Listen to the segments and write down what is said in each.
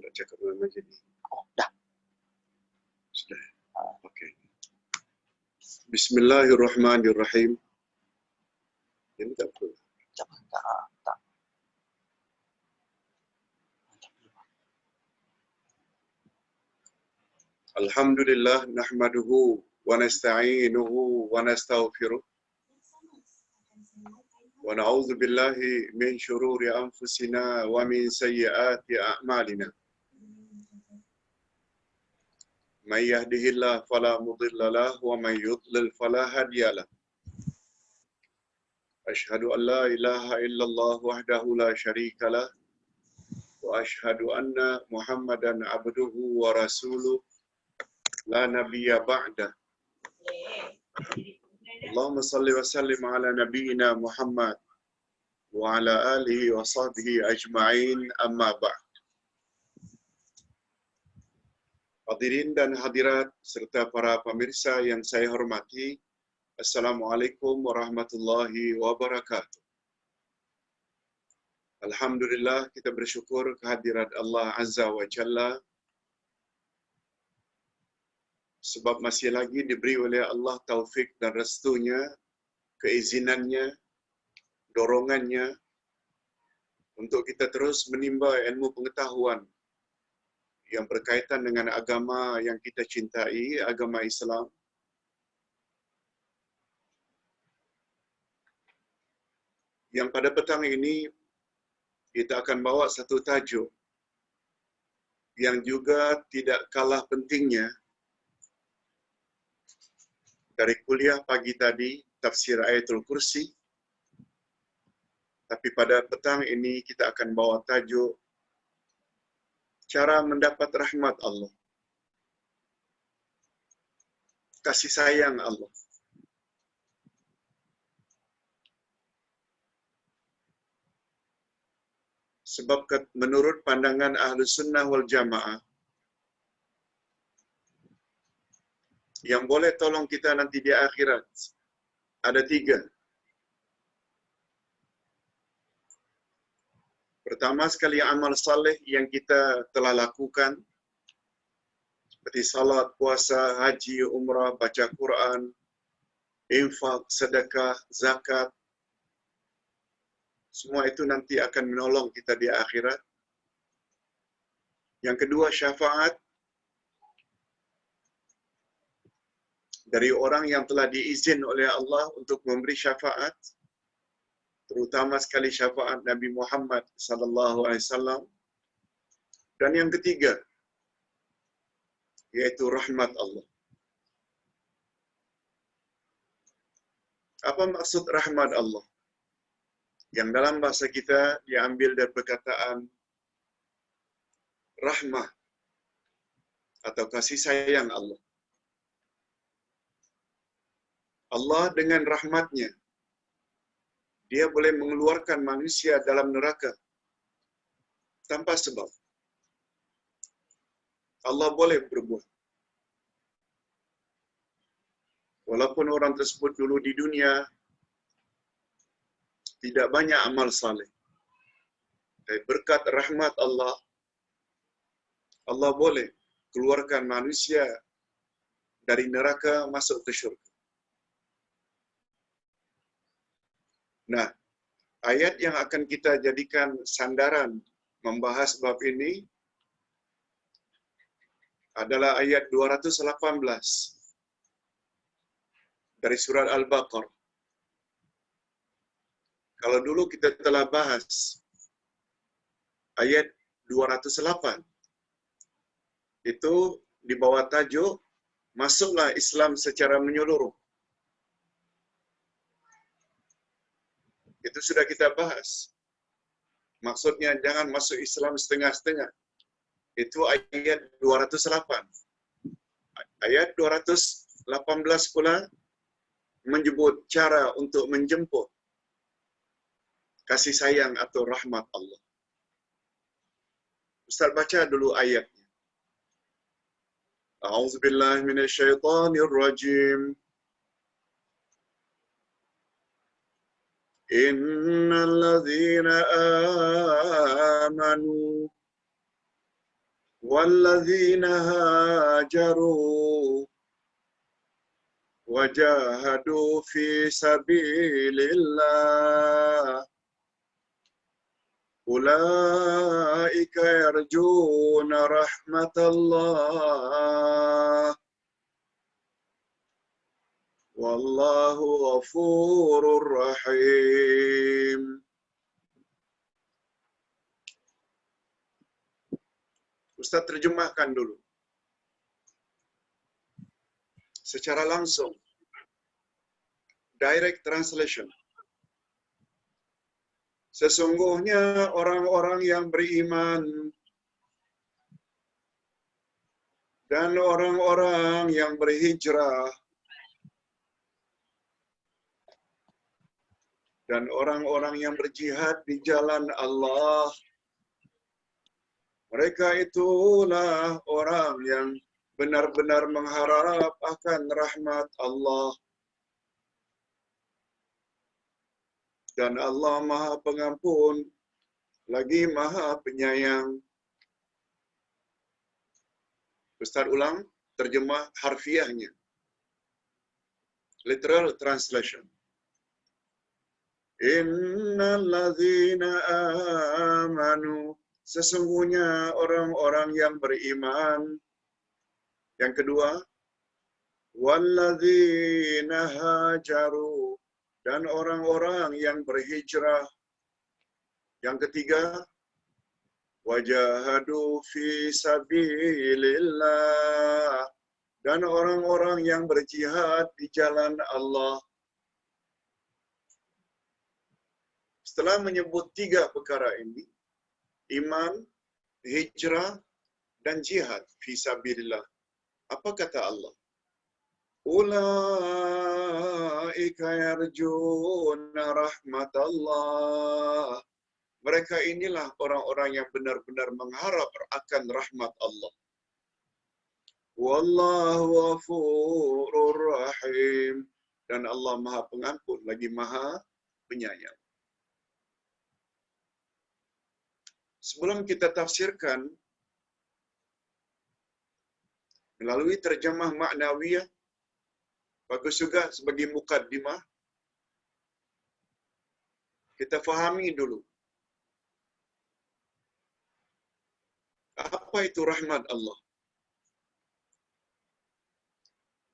nak cakap dengan Majid ni? Oh, dah. Sudah. Okey. Bismillahirrahmanirrahim. Ini tak apa. Tak. Tak. Alhamdulillah nahmaduhu wa nasta'inuhu wa nastaghfiruh. Wa na'udzu billahi min shururi anfusina wa min sayyiati a'malina. May yahdihillahu fala mudilla lahu wa may yudlil fala hadiya lahu. Asyhadu an la ilaha illallah wahdahu la syarika lah wa asyhadu anna Muhammadan abduhu wa rasuluh la nabiyya ba'da. Allahumma salli wa sallim ala nabiyyina Muhammad wa ala alihi wa sahbihi ajma'in, amma ba'd. Hadirin dan hadirat serta para pemirsa yang saya hormati, Assalamualaikum warahmatullahi wabarakatuh. Alhamdulillah, kita bersyukur kehadirat Allah Azza wa Jalla sebab masih lagi diberi oleh Allah taufik dan restunya, keizinannya, dorongannya untuk kita terus menimba ilmu pengetahuan yang berkaitan dengan agama yang kita cintai, agama Islam. Yang pada petang ini kita akan bawa satu tajuk yang juga tidak kalah pentingnya dari kuliah pagi tadi, tafsir Ayatul Kursi. Tapi pada petang ini kita akan bawa tajuk cara mendapat rahmat Allah, kasih sayang Allah. Sebab menurut pandangan Ahlus Sunnah wal Jamaah, yang boleh tolong kita nanti di akhirat ada 3. Pertama sekali, amal saleh yang kita telah lakukan seperti salat, puasa, haji, umrah, baca Quran, infak, sedekah, zakat. Semua itu nanti akan menolong kita di akhirat. Yang kedua, syafaat dari orang yang telah diizin oleh Allah untuk memberi syafaat, terutama sekali syafaat Nabi Muhammad sallallahu alaihi wasallam. Dan yang ketiga, yaitu rahmat Allah. Apa maksud rahmat Allah? Yang dalam bahasa kita diambil dari perkataan rahmah atau kasih sayang Allah. Allah dengan rahmatnya, dia boleh mengeluarkan manusia dalam neraka tanpa sebab. Allah boleh berbuat. Walaupun orang tersebut dulu di dunia tidak banyak amal saleh, tapi berkat rahmat Allah, Allah boleh keluarkan manusia dari neraka masuk ke syurga. Nah, ayat yang akan kita jadikan sandaran membahas bab ini adalah ayat 218 dari surat Al-Baqarah. Kalau dulu kita telah bahas ayat 208, itu di bawah tajuk masuklah Islam secara menyeluruh. Itu sudah kita bahas. Maksudnya jangan masuk Islam setengah-setengah. Itu ayat 208. Ayat 218 pula menyebut cara untuk menjemput kasih sayang atau rahmat Allah. Ustaz baca dulu ayatnya. A'udzubillahi minasyaitonirrajim. Innal ladzina amanu walladzina hajaru wajahadu fi sabilillah ulaika yarjuna rahmatallah wallahu ghafurur rahim. Ustaz terjemahkan dulu secara langsung, direct translation. Sesungguhnya orang-orang yang beriman dan orang-orang yang berhijrah dan orang-orang yang berjihad di jalan Allah, mereka itulah orang yang benar-benar mengharap akan rahmat Allah. Dan Allah Maha Pengampun, lagi Maha Penyayang. Ustaz ulang terjemah harfiahnya. Literal translation. Innal ladzina amanu, sesungguhnya orang-orang yang beriman. Yang kedua, walladzina hajaru, dan orang-orang yang berhijrah. Yang ketiga, wajahadu fi sabilillah, dan orang-orang yang berjihad di jalan Allah. Setelah menyebut tiga perkara ini, iman, hijrah, dan jihad fi sabilillah, apa kata Allah? Ulaika yarjuna rahmatallah. Mereka inilah orang-orang yang benar-benar mengharap akan rahmat Allah. Wallahu ghafurur rahim. Dan Allah Maha Pengampun lagi Maha Penyayang. Sebelum kita tafsirkan melalui terjemah maknawiyah, bagus juga sebagai mukaddimah, kita fahami dulu apa itu rahmat Allah.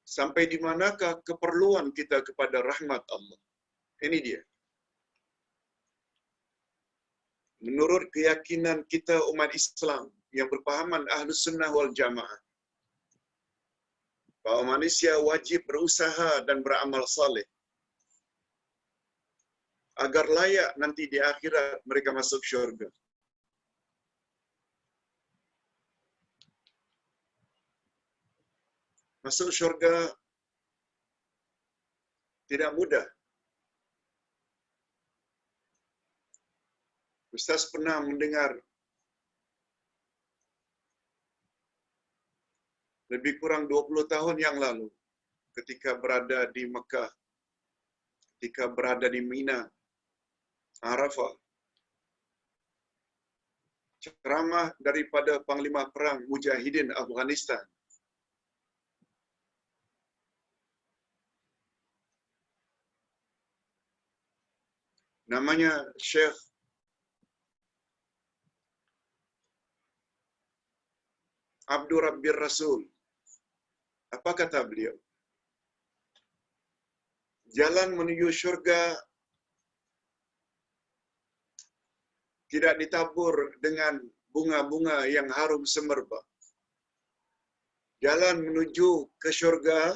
Sampai di manakah keperluan kita kepada rahmat Allah. Ini dia. Menurut keyakinan kita umat Islam yang berpahaman Ahlus Sunnah wal Jamaah, bahwa manusia wajib berusaha dan beramal saleh agar layak nanti di akhirat mereka masuk syurga. Masuk syurga tidak mudah. Ustaz pernah mendengar lebih kurang 20 tahun yang lalu ketika berada di Mekah, ketika berada di Mina, Arafah, ceramah daripada Panglima Perang Mujahidin Afghanistan. Namanya Syekh Abdur Rabbir Rasul. Apa kata beliau? Jalan menuju syurga tidak ditabur dengan bunga-bunga yang harum semerbak. Jalan menuju ke syurga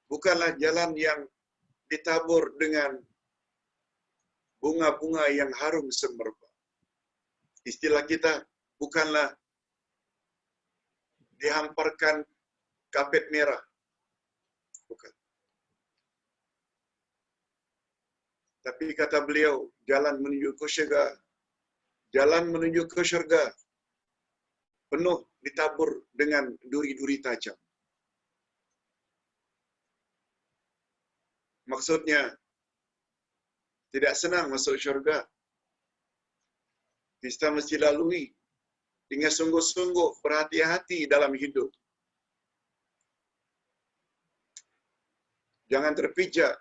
bukanlah jalan yang ditabur dengan bunga-bunga yang harum semerbak. Istilah kita bukanlah dihamparkan kapet merah. Bukan. Tapi kata beliau, jalan menuju ke syurga, jalan menuju ke syurga penuh ditabur dengan duri-duri tajam. Maksudnya, tidak senang masuk syurga. Kita mesti lalui dengan sungguh-sungguh berhati-hati dalam hidup. Jangan terpijak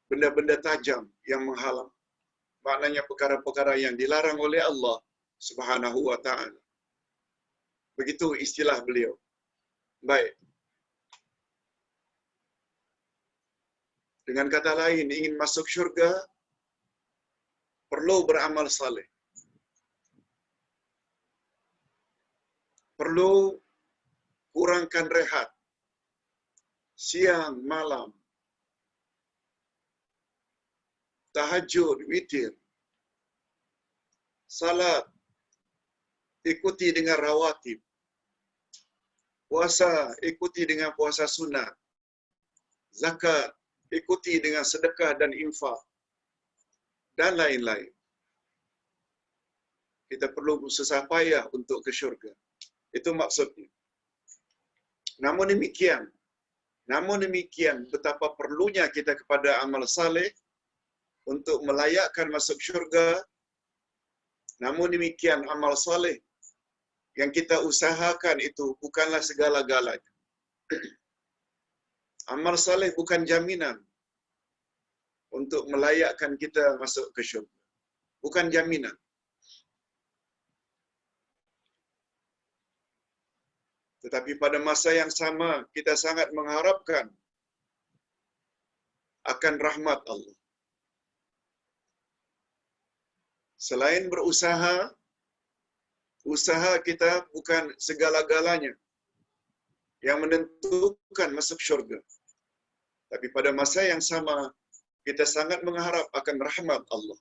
benda-benda tajam yang menghalang. Maknanya perkara-perkara yang dilarang oleh Allah Subhanahu wa ta'ala. Begitu istilah beliau. Baik. Dengan kata lain, ingin masuk syurga, perlu beramal saleh. Perlu kurangkan rehat. Siang, malam. Tahajud, witir. Salat. Ikuti dengan rawatib. Puasa, ikuti dengan puasa sunat. Zakat, ikuti dengan sedekah dan infak. Dan lain-lain. Kita perlu susah payah untuk ke syurga. Itu maksudnya. Namun demikian, betapa perlunya kita kepada amal saleh untuk melayakkan masuk syurga. Namun demikian, amal saleh yang kita usahakan itu bukanlah segala-galanya. Amal saleh bukan jaminan untuk melayakkan kita masuk ke syurga. Bukan jaminan. Tetapi pada masa yang sama, kita sangat mengharapkan akan rahmat Allah. Selain berusaha, usaha kita bukan segala-galanya yang menentukan masuk syurga. Tapi pada masa yang sama, kita sangat mengharap akan rahmat Allah.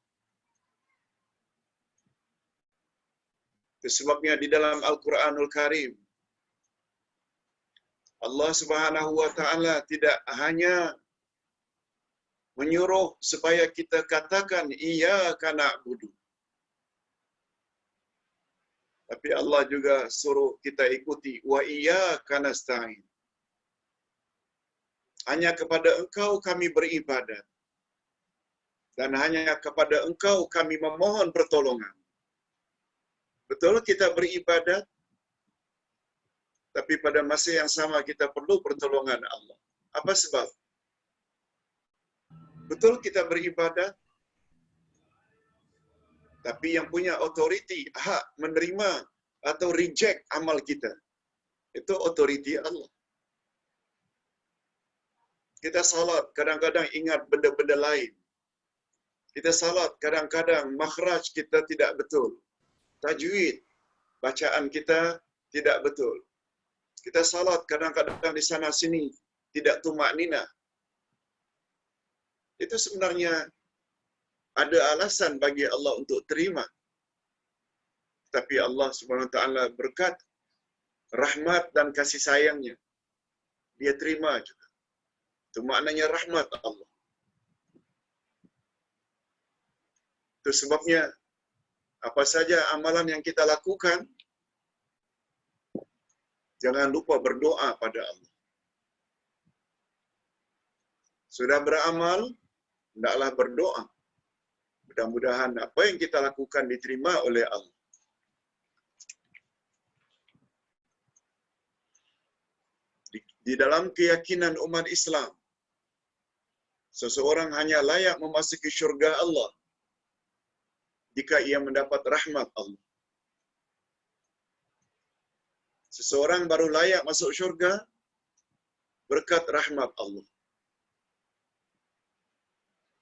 Itu sebabnya di dalam Al-Quranul Karim, Allah Subhanahu wa ta'ala tidak hanya menyuruh supaya kita katakan iyyaka na'budu. Tapi Allah juga suruh kita ikuti wa iyyaka nasta'in. Hanya kepada Engkau kami beribadat. Dan hanya kepada Engkau kami memohon pertolongan. Betul kita beribadat, tapi pada masa yang sama kita perlu pertolongan Allah. Apa sebab? Betul kita beribadat, tapi yang punya otoriti, hak menerima atau reject amal kita, itu otoriti Allah. Kita salat, kadang-kadang ingat benda-benda lain. Kita salat, kadang-kadang makhraj kita tidak betul. Tajwid, bacaan kita tidak betul. Kita salat, kadang-kadang di sana sini tidak tumakninah. Itu sebenarnya ada alasan bagi Allah untuk terima. Tapi Allah Subhanahu wa ta'ala berkat rahmat dan kasih sayangnya, Dia terima juga. Itu maknanya rahmat Allah. Itu sebabnya apa saja amalan yang kita lakukan, jangan lupa berdoa pada Allah. Sudah beramal, hendaklah berdoa. Mudah-mudahan apa yang kita lakukan diterima oleh Allah. Di dalam keyakinan umat Islam, seseorang hanya layak memasuki syurga Allah jika ia mendapat rahmat Allah. Seseorang baru layak masuk syurga berkat rahmat Allah.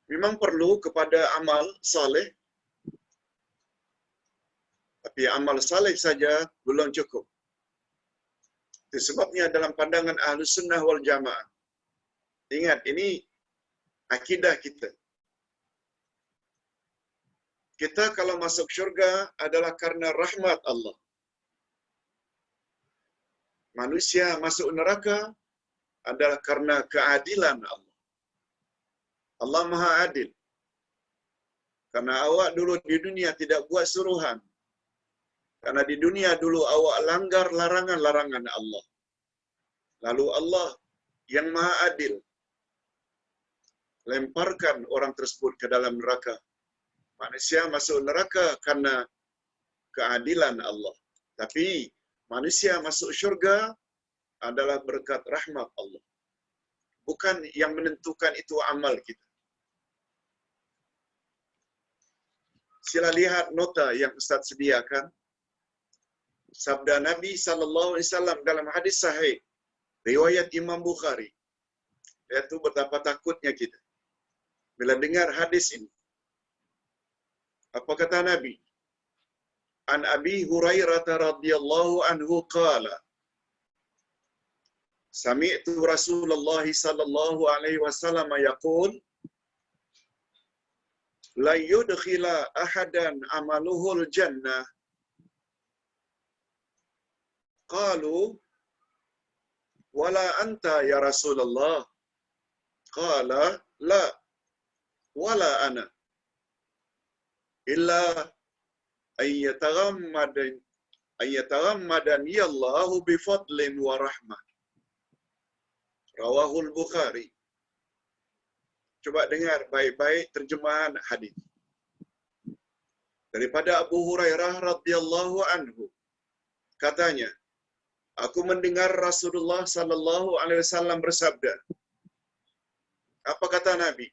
Memang perlu kepada amal saleh, tapi amal saleh saja belum cukup. Itu sebabnya dalam pandangan Ahlus Sunnah wal Jamaah, ingat ini akidah kita. Kita kalau masuk syurga adalah karena rahmat Allah. Manusia masuk neraka adalah karena keadilan Allah. Allah Maha Adil. Karena awak dulu di dunia tidak buat suruhan. Karena di dunia dulu awak langgar larangan-larangan Allah. Lalu Allah yang Maha Adil lemparkan orang tersebut ke dalam neraka. Manusia masuk neraka keadilan Allah. Tapi manusia masuk syurga adalah berkat rahmat Allah. Bukan yang menentukan itu amal kita. Sila lihat nota yang Ustaz sediakan. Sabda Nabi sallallahu alaihi wasallam dalam hadis sahih riwayat Imam Bukhari. Yaitu betapa takutnya kita bila dengar hadis ini. Apa kata Nabi? An Abi Hurairah radhiyallahu anhu qala Sami'tu Rasulullah sallallahu alaihi wasallam yaqul la yudkhila ahadan amaluhul jannah. Qalu wala anta ya Rasulullah. Qala la wala ana illa ayyatagammadani Allahu bifadlin wa rahmah. Rawahul Bukhari. Coba dengar baik-baik terjemahan hadis. Daripada Abu Hurairah radhiyallahu anhu. Katanya, aku mendengar Rasulullah sallallahu alaihi wasallam bersabda. Apa kata Nabi?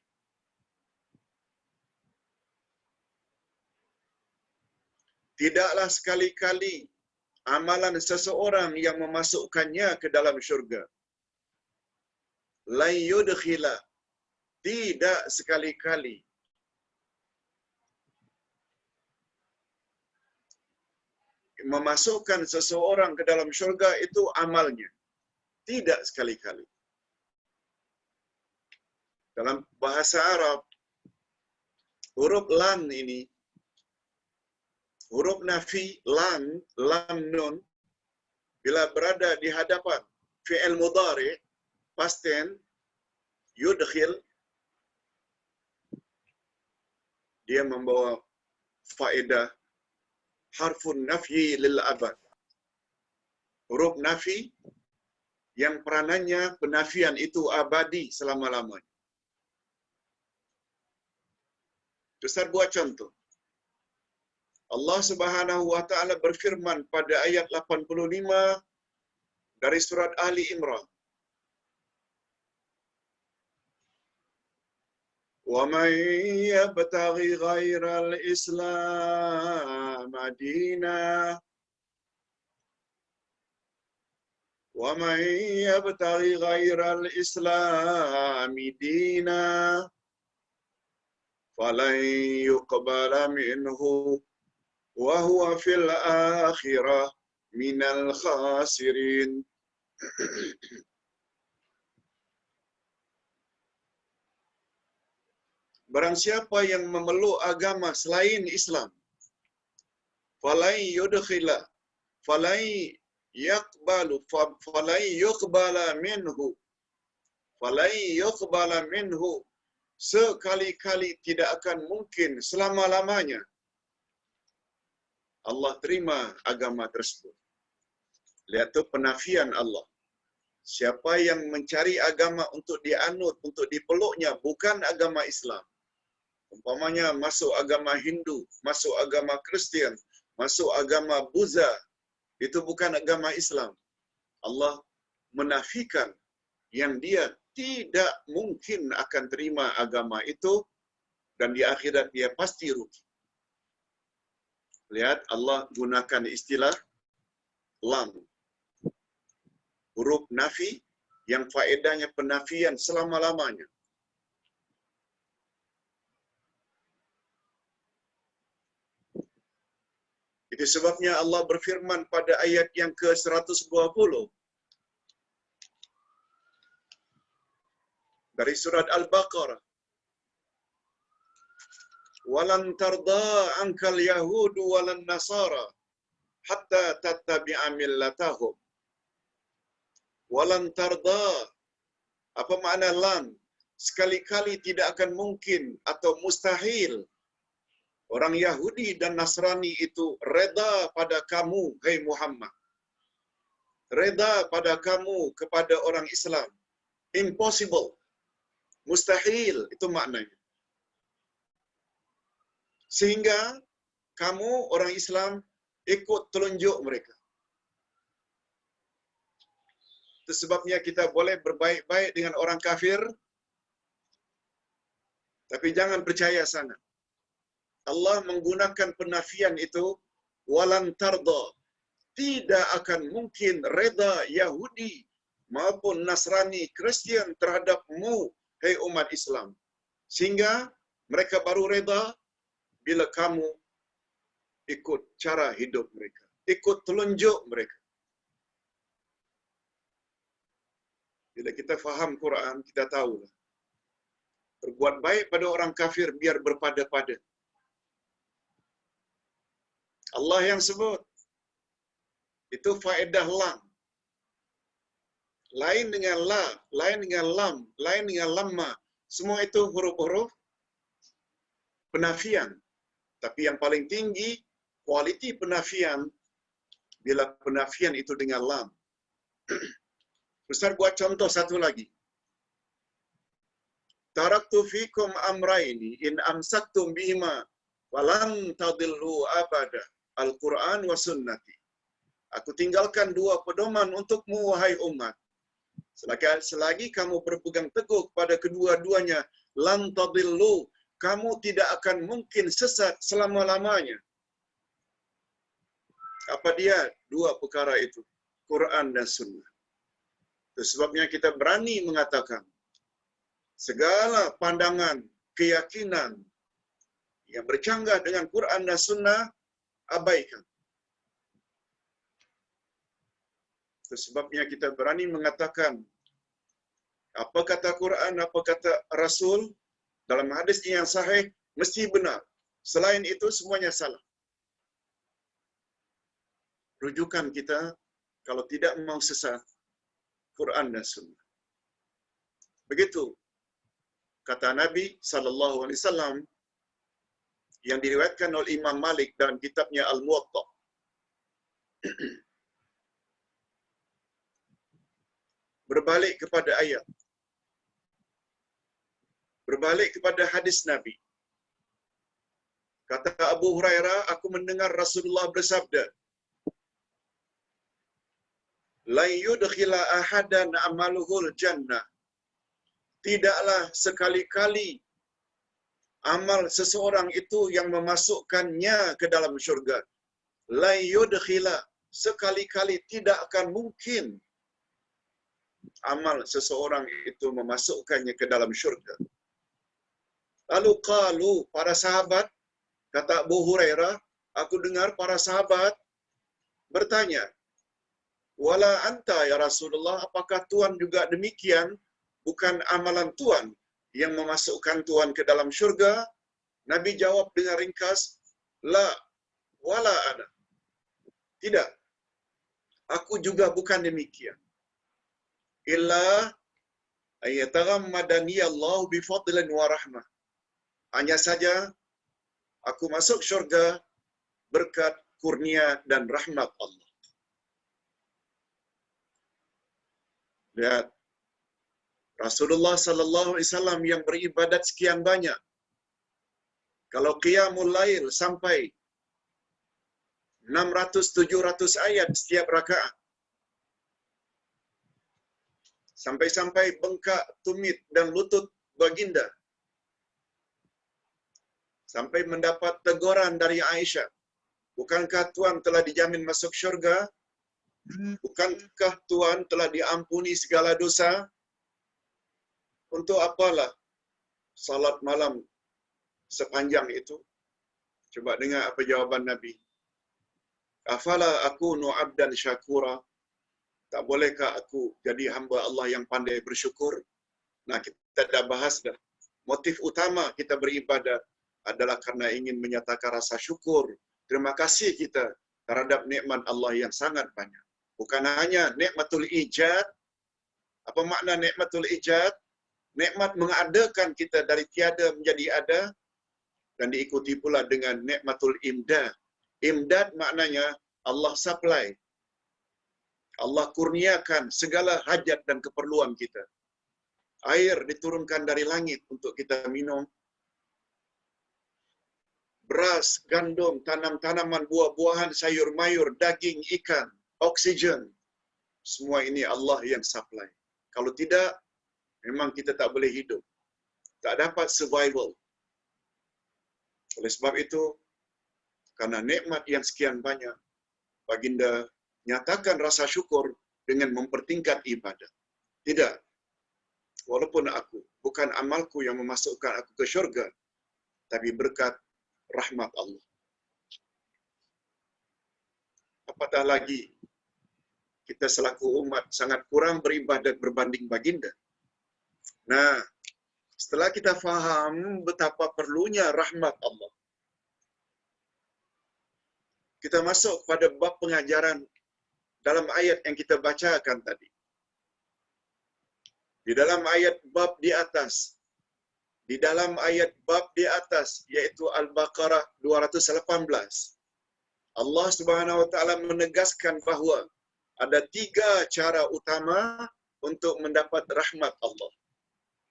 Tidaklah sekali-kali amalan seseorang yang memasukkannya ke dalam syurga. La yudkhila, tidak sekali-kali. Memasukkan seseorang ke dalam syurga itu amalnya. Tidak sekali-kali. Dalam bahasa Arab, huruf lan ini, huruf nafi, lam nun, bila berada di hadapan fi'il mudhari, past tense, yudkhil, dia membawa faedah harfun nafyi lil abad. Huruf nafi yang peranannya penafian itu abadi selama-lamanya. Ustaz buat contoh. Allah Subhanahu wa taala berfirman pada ayat 85 dari surat Ali Imran. Wa may yabtaghi ghairal Islam dinan wa may yabtaghi ghairal Islam dinan falan yuqbala minhu wa huwa fil akhirah minal khasirin. Barang siapa yang memeluk agama selain Islam, falai yudkhila, falai yaqbalu, falai yuqbala minhu, falai yuqbala minhu, sekali-kali tidak akan mungkin selama-lamanya Allah terima agama tersebut. Lihat tu penafian Allah. Siapa yang mencari agama untuk dianut, untuk dipeluknya, bukan agama Islam. Umpamanya masuk agama Hindu, masuk agama Kristian, masuk agama Buddha, itu bukan agama Islam. Allah menafikan yang dia tidak mungkin akan terima agama itu dan di akhirat dia pasti rugi. Lihat Allah gunakan istilah lam. Huruf nafi yang faedahnya penafian selama-lamanya. Itu sebabnya Allah berfirman pada ayat yang ke-120 dari surat Al-Baqarah. Walan tarda ankal yahudu walan nasara hatta tattabi'a millatahum. Walan tarda, apa makna lan? Sekali-kali tidak akan mungkin atau mustahil orang Yahudi dan Nasrani itu reda pada kamu, hai Muhammad. Reda pada kamu kepada orang Islam. Impossible. Mustahil, itu maknanya. Sehingga kamu orang Islam ikut telunjuk mereka. Itu sebabnya kita boleh berbaik-baik dengan orang kafir, tapi jangan percaya sangat. Allah menggunakan penafian itu, walan tarda, tidak akan mungkin reda Yahudi maupun Nasrani, Kristian terhadapmu, hai umat Islam. Sehingga mereka baru reda bila kamu ikut cara hidup mereka, ikut telunjuk mereka. Bila kita faham Quran, kita tahulah. Berbuat baik pada orang kafir biar berpada-pada. Allah yang sebut. Itu faedah lam. Lain dengan la, lain dengan lam, lain dengan lamma. Semua itu huruf-huruf penafian. Tapi yang paling tinggi, kualiti penafian, bila penafian itu dengan lam. Ustaz buat contoh satu lagi. Taraktu fikum amraini in amsaktum bihima walan tadillu abada. Al-Quran wa sunnati. Aku tinggalkan dua pedoman untukmu, wahai umat. Selagi kamu berpegang teguh pada kedua-duanya, lan tadillu, kamu tidak akan mungkin sesat selama-lamanya. Apa dia dua perkara itu? Quran dan sunnah. Itu sebabnya kita berani mengatakan, segala pandangan, keyakinan yang bercanggah dengan Quran dan sunnah, abaikan. Itu sebabnya kita berani mengatakan, apa kata Quran, apa kata Rasul, dalam hadis yang sahih, mesti benar. Selain itu, semuanya salah. Rujukan kita, kalau tidak mau sesat, Quran dan sunnah. Begitu kata Nabi SAW yang diriwayatkan oleh Imam Malik dalam kitabnya Al-Muwatta. Berbalik kepada ayat. Berbalik kepada hadis Nabi. Kata Abu Hurairah, aku mendengar Rasulullah bersabda, la yudkhila ahadan amaluhul jannah. Tidaklah sekali-kali amal seseorang itu yang memasukkannya ke dalam syurga. La yudkhila, sekali-kali tidak akan mungkin amal seseorang itu memasukkannya ke dalam syurga. Lalu qalu, para sahabat, kata Abu Hurairah, aku dengar para sahabat bertanya, wala anta ya Rasulullah, apakah Tuhan juga demikian? Bukan amalan Tuhan yang memasukkan Tuhan ke dalam syurga? Nabi jawab dengan ringkas, la wala ana. Tidak. Aku juga bukan demikian. Illa ayataghammadani Allah bi fadlin wa rahmah. Hanya saja aku masuk syurga berkat kurnia dan rahmat Allah. Lihat, Rasulullah sallallahu alaihi wasallam yang beribadat sekian banyak. Kalau qiyamul lail sampai 600-700 ayat setiap rakaat. Sampai-sampai bengkak tumit dan lutut baginda. Sampai mendapat teguran dari Aisyah. Bukankah Tuhan telah dijamin masuk syurga? Bukankah Tuhan telah diampuni segala dosa? Untuk apalah salat malam sepanjang itu? Coba dengar apa jawaban Nabi. Afala akunu abdan syakura? Tak bolehkah aku jadi hamba Allah yang pandai bersyukur? Nah, kita dah bahas dah. Motif utama kita beribadat adalah karena ingin menyatakan rasa syukur. Terima kasih kita terhadap nikmat Allah yang sangat banyak. Bukan hanya nikmatul ijad. Apa makna nikmatul ijad? Nikmat mengadakan kita dari tiada menjadi ada, dan diikuti pula dengan nikmatul imdad. Imdad maknanya Allah supply. Allah kurniakan segala hajat dan keperluan kita. Air diturunkan dari langit untuk kita minum. beras, gandum, tanam-tanaman, buah-buahan, sayur mayur, daging, ikan, oksigen. Semua ini Allah yang supply. Kalau tidak, memang kita tak boleh hidup. Tak dapat survival. Oleh sebab itu, karena nikmat yang sekian banyak, baginda nyatakan rasa syukur dengan mempertingkat ibadah. Tidak. Walaupun aku, bukan amalku yang memasukkan aku ke syurga, tapi berkat rahmat Allah. Apatah lagi, kita selaku umat sangat kurang beribadat berbanding baginda. Nah, setelah kita faham betapa perlunya rahmat Allah, kita masuk pada bab pengajaran dalam ayat yang kita bacakan tadi. Di dalam ayat bab di atas, yaitu Al-Baqarah 218, Allah Subhanahu wa taala menegaskan bahawa ada 3 cara utama untuk mendapat rahmat Allah.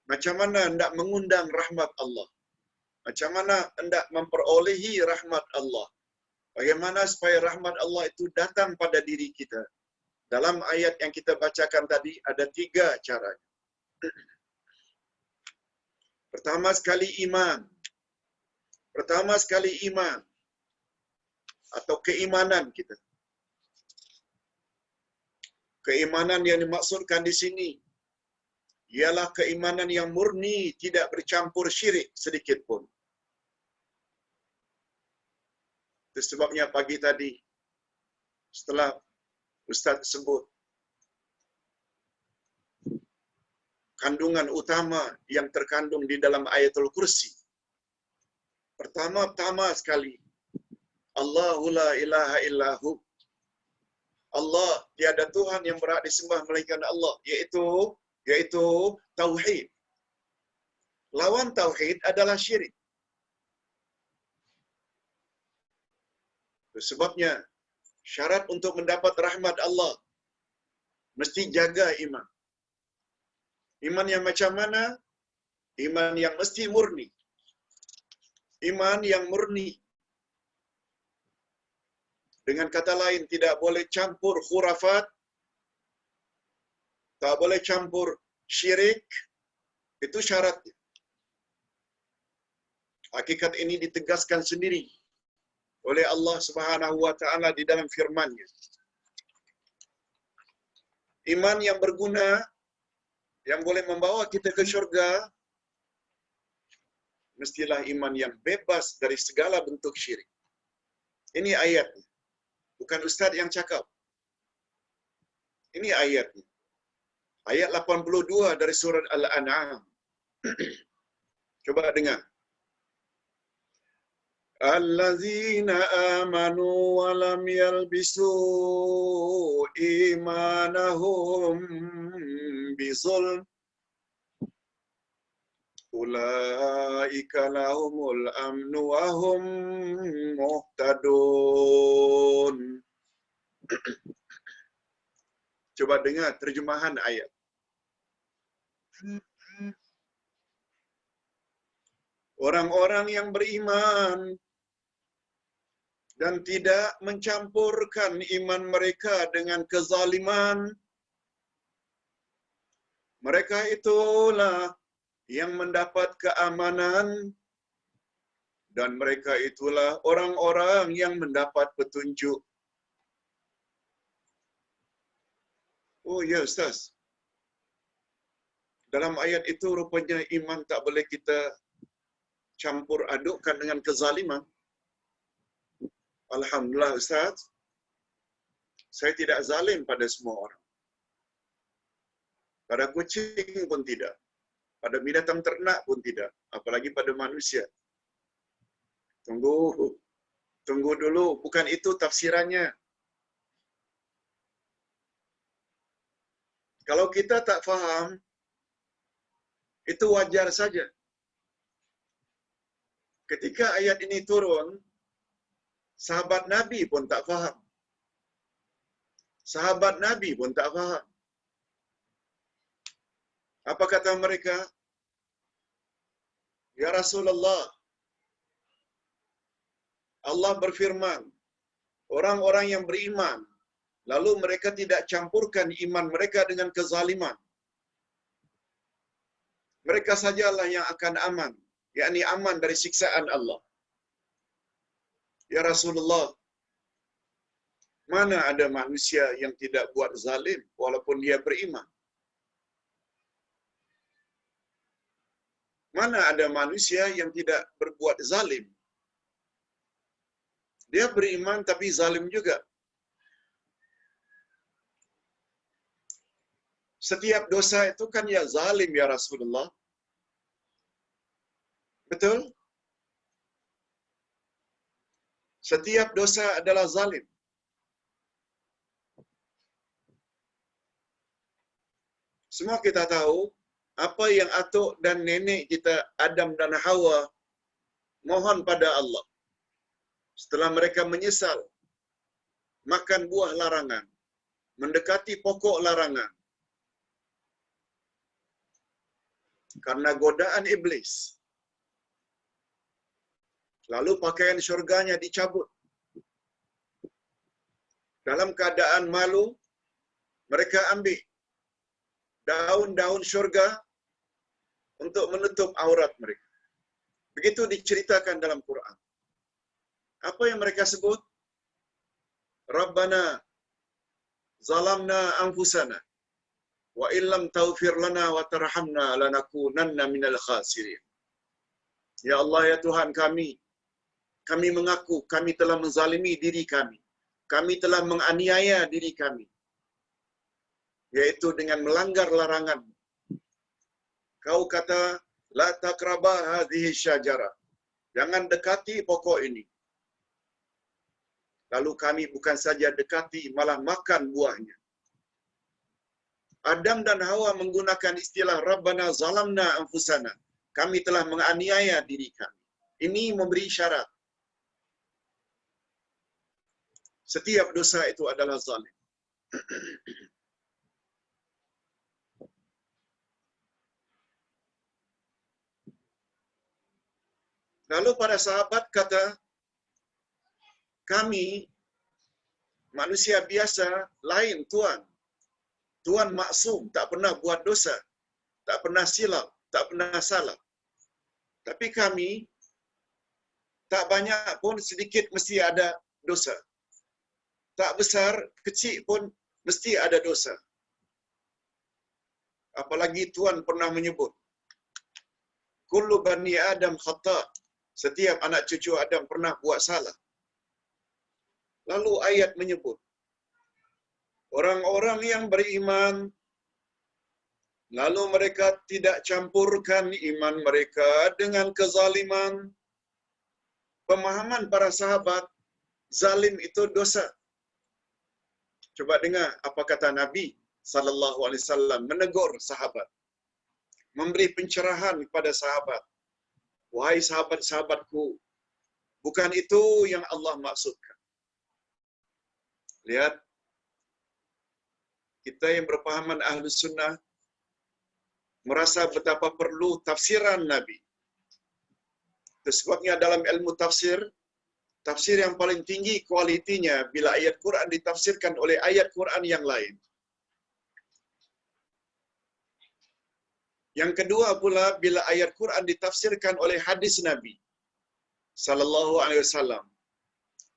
Macam mana hendak mengundang rahmat Allah? Macam mana hendak memperolehi rahmat Allah? Bagaimana supaya rahmat Allah itu datang pada diri kita? Dalam ayat yang kita bacakan tadi ada 3 cara. Pertama sekali iman atau keimanan kita. Keimanan yang dimaksudkan di sini ialah keimanan yang murni, tidak bercampur syirik sedikit pun. Itu sebabnya pagi tadi, setelah Ustaz sebut kandungan utama yang terkandung di dalam ayatul kursi. Pertama-tama sekali, Allahu la ilaha illahu. Allah, tiada Tuhan yang berhak disembah melainkan Allah, yaitu tauhid. Lawan tauhid adalah syirik. Sebabnya syarat untuk mendapat rahmat Allah mesti jaga iman. Iman yang macam mana? Iman yang mesti murni. Iman yang murni. Dengan kata lain, tidak boleh campur khurafat, tak boleh campur syirik. Itu syaratnya. Hakikat ini ditegaskan sendiri oleh Allah Subhanahu wa taala di dalam firman-Nya. Iman yang berguna, yang boleh membawa kita ke syurga, mestilah iman yang bebas dari segala bentuk syirik. Ini ayatnya. Bukan ustaz yang cakap. Ini ayatnya. Ayat 82 dari surat Al-An'am. Coba dengar. Allazina amanu wa lam yalbisu imanahum bizulm ulaika lahumul amnu wa hum muhtadun. Coba dengar terjemahan ayat. Orang-orang yang beriman dan tidak mencampurkan iman mereka dengan kezaliman, mereka itulah yang mendapat keamanan dan mereka itulah orang-orang yang mendapat petunjuk. Oh ya Ustaz, dalam ayat itu rupanya iman tak boleh kita campur adukkan dengan kezaliman. Alhamdulillah Ustaz, saya tidak zalim pada semua orang. Pada kucing pun tidak. Pada binatang ternak pun tidak. Apalagi pada manusia. Tunggu dulu. Bukan itu tafsirannya. Kalau kita tak faham, itu wajar saja. Ketika ayat ini turun, sahabat Nabi pun tak faham. Sahabat Nabi pun tak faham. Apa kata mereka? Ya Rasulullah, Allah berfirman, orang-orang yang beriman, lalu mereka tidak campurkan iman mereka dengan kezaliman, mereka sajalah yang akan aman, yakni aman dari siksaan Allah. Ya Rasulullah, mana ada manusia yang tidak buat zalim walaupun dia beriman? Mana ada manusia yang tidak berbuat zalim? Dia beriman tapi zalim juga. Setiap dosa itu kan ya zalim ya Rasulullah. Betul? Setiap dosa adalah zalim. Semua kita tahu apa yang atuk dan nenek kita Adam dan Hawa mohon pada Allah. Setelah mereka menyesal makan buah larangan, mendekati pokok larangan, karena godaan iblis. Lalu pakaian syurganya dicabut. Dalam keadaan malu, mereka ambil daun-daun syurga untuk menutup aurat mereka. Begitu diceritakan dalam Quran. Apa yang mereka sebut? Rabbana zalamna anfusana wa illam taghfir lana wa tarhamna lanakunanna minal khasirin. Ya Allah, ya Tuhan kami mengaku kami telah menzalimi diri kami. Kami telah menganiaya diri kami, yaitu dengan melanggar larangan. Kau kata, la taqraba hadhihi syajarah. Jangan dekati pokok ini. Lalu kami bukan saja dekati, malah makan buahnya. Adam dan Hawa menggunakan istilah Rabbana zalamna anfusana. Kami telah menganiaya diri kami. Ini memberi syarat. Setiap dosa itu adalah zalim. Lalu para sahabat kata, kami manusia biasa lain Tuan. Tuan maksum, tak pernah buat dosa, tak pernah silap, tak pernah salah. Tapi kami tak banyak pun sedikit mesti ada dosa. Tak besar, kecil pun mesti ada dosa. Apalagi Tuan pernah menyebut, kullu bani Adam khata'. Setiap anak cucu Adam pernah buat salah. Lalu ayat menyebut, orang-orang yang beriman, lalu mereka tidak campurkan iman mereka dengan kezaliman. Pemahaman para sahabat, zalim itu dosa. Coba dengar apa kata Nabi sallallahu alaihi wasallam menegur sahabat, memberi pencerahan kepada sahabat. Wahai sahabat-sahabatku, bukan itu yang Allah maksudkan. Lihat, kita yang berpahaman Ahlus Sunnah merasa betapa perlu tafsiran Nabi. Itu sebabnya dalam ilmu tafsir, tafsir yang paling tinggi kualitinya bila ayat Quran ditafsirkan oleh ayat Quran yang lain. Yang kedua pula bila ayat Quran ditafsirkan oleh hadis Nabi sallallahu alaihi wasallam.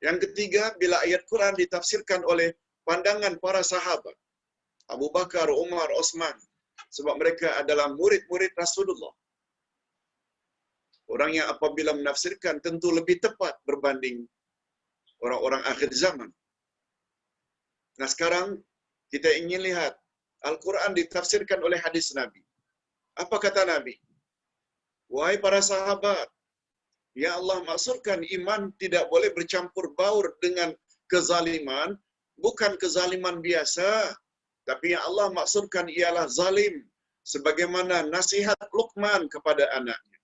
Yang ketiga bila ayat Quran ditafsirkan oleh pandangan para sahabat Abu Bakar, Umar, Osman, sebab mereka adalah murid-murid Rasulullah. Orang yang apabila menafsirkan tentu lebih tepat berbanding orang-orang akhir zaman. Nah sekarang kita ingin lihat Al-Quran ditafsirkan oleh hadis Nabi. Apa kata Nabi? Wahai para sahabat, ya Allah maksudkan iman tidak boleh bercampur baur dengan kezaliman, bukan kezaliman biasa, tapi yang Allah maksudkan ialah zalim, sebagaimana nasihat Luqman kepada anaknya.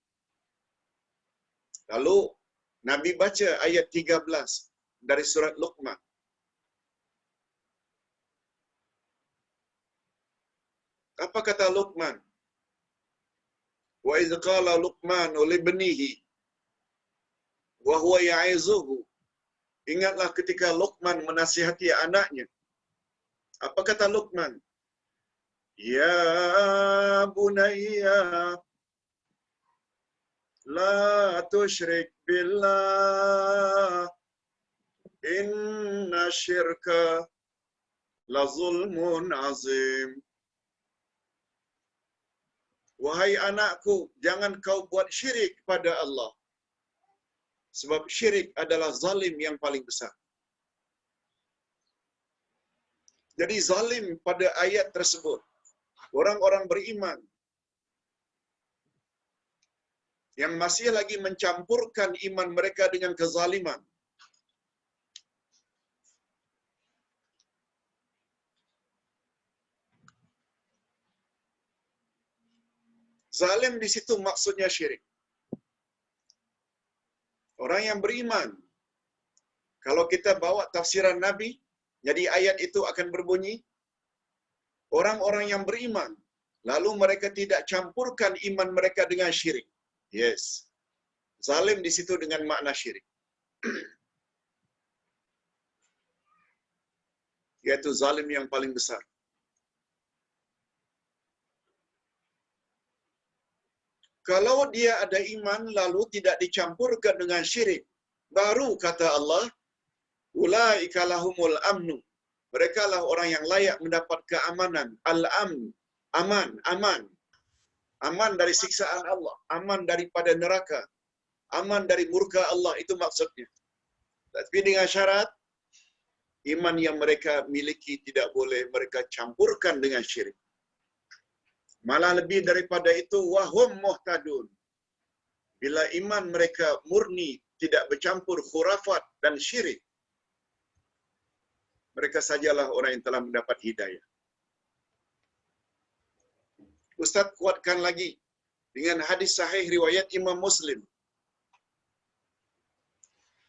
Lalu Nabi baca ayat 13 dari surat Luqman. Apa kata Luqman? Wa idh qala Luqman li ibnihi wa huwa ya'izuhu Ingatlah ketika Luqman menasihati anaknya. Apa kata Luqman? Ya bunayya la tusyrik billah inna syirka la zulmun azim. Wahai anakku, jangan kau buat syirik pada Allah. Sebab syirik adalah zalim yang paling besar. Jadi zalim pada ayat tersebut, orang-orang beriman yang masih lagi mencampurkan iman mereka dengan kezaliman. Zalim di situ maksudnya syirik. Orang yang beriman, kalau kita bawa tafsiran Nabi, jadi ayat itu akan berbunyi, orang-orang yang beriman, lalu mereka tidak campurkan iman mereka dengan syirik. Yes. Zalim di situ dengan makna syirik. Yaitu zalim yang paling besar. Kalau dia ada iman lalu tidak dicampurkan dengan syirik, baru kata Allah, ulaika lahumul amnu. Mereka lah orang yang layak mendapat keamanan. Al-amn, aman, aman. Aman dari siksaan Allah, aman daripada neraka, aman dari murka Allah, itu maksudnya. Tapi dengan syarat, iman yang mereka miliki tidak boleh mereka campurkan dengan syirik. Malah lebih daripada itu, wahum muhtadun. Bila iman mereka murni, tidak bercampur khurafat dan syirik, mereka sajalah orang yang telah mendapat hidayah. Ustaz kuatkan lagi dengan hadis sahih riwayat Imam Muslim.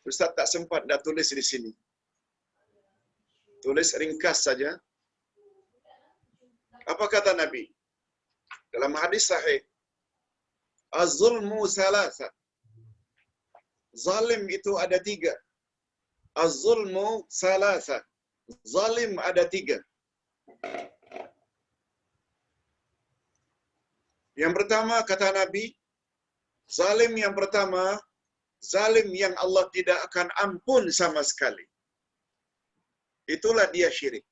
Ustaz tak sempat dah tulis di sini. Tulis ringkas saja. Apa kata Nabi? Dalam hadis sahih, az-zulmu salasa. Zalim itu ada 3. Az-zulmu salasa. Zalim ada 3. Yang pertama kata Nabi, zalim yang pertama, zalim yang Allah tidak akan ampun sama sekali. Itulah dia syirik.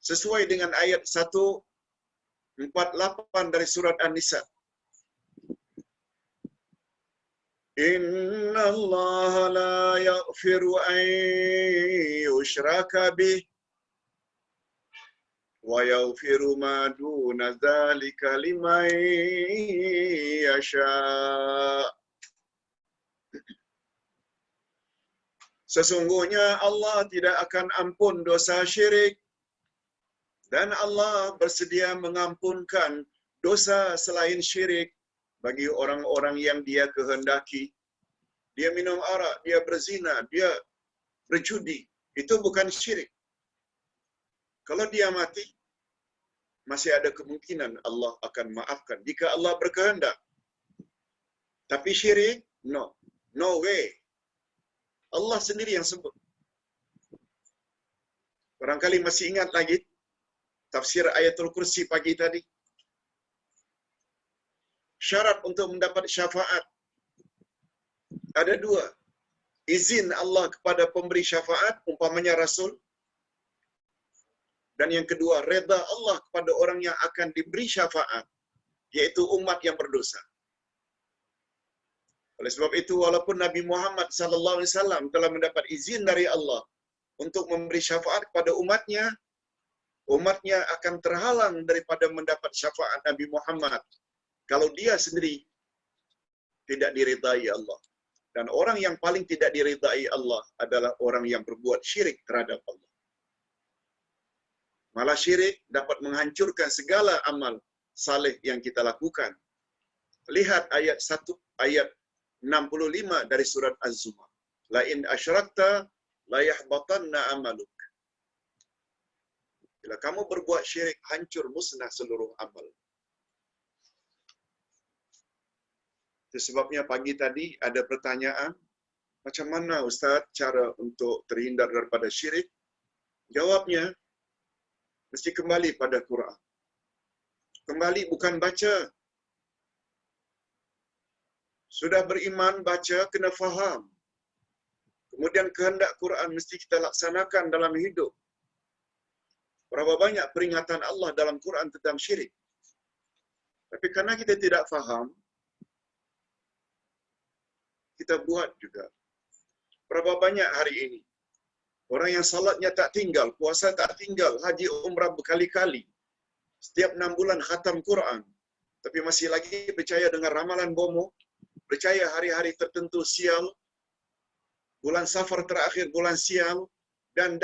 Sesuai dengan ayat 148 dari surat An-Nisa. Inna Allah la yaghfiru an yushraka bih wa yaghfiru ma duna dzalika liman yasha. Sesungguhnya Allah tidak akan ampun dosa syirik dan Allah bersedia mengampunkan dosa selain syirik bagi orang-orang yang dia kehendaki. Dia minum arak, dia berzina, dia berjudi. Itu bukan syirik. Kalau dia mati, masih ada kemungkinan Allah akan maafkan jika Allah berkehendak. Tapi syirik, no. No way. Allah sendiri yang sebut. Barangkali masih ingat lagi tafsir ayatul kursi pagi tadi. Syarat untuk mendapat syafaat ada 2. Izin Allah kepada pemberi syafaat, umpamanya Rasul. Dan yang kedua, reda Allah kepada orang yang akan diberi syafaat, yaitu umat yang berdosa. Oleh sebab itu, walaupun Nabi Muhammad SAW telah mendapat izin dari Allah untuk memberi syafaat kepada umatnya, umatnya akan terhalang daripada mendapat syafaat Nabi Muhammad kalau dia sendiri tidak diridai Allah. Dan orang yang paling tidak diridai Allah adalah orang yang berbuat syirik terhadap Allah. Malah syirik dapat menghancurkan segala amal saleh yang kita lakukan. Lihat ayat 65 dari surat Az-Zumar. La in asyrakta la yahbatanna amaluk. Bila kamu berbuat syirik, hancur musnah seluruh amal. Itu sebabnya pagi tadi ada pertanyaan, Macam mana Ustaz cara untuk terhindar daripada syirik? Jawabnya, mesti kembali pada Quran. Kembali bukan baca. Sudah beriman, baca, kena faham. Kemudian kehendak Quran mesti kita laksanakan dalam hidup. Berapa banyak peringatan Allah dalam Quran tentang syirik. Tapi karena kita tidak faham, kita buat juga. Berapa banyak hari ini orang yang salatnya tak tinggal, puasa tak tinggal, haji umrah berkali-kali. Setiap 6 bulan khatam Quran. Tapi masih lagi percaya dengan ramalan bomo, percaya hari-hari tertentu sial, bulan Safar terakhir bulan sial, dan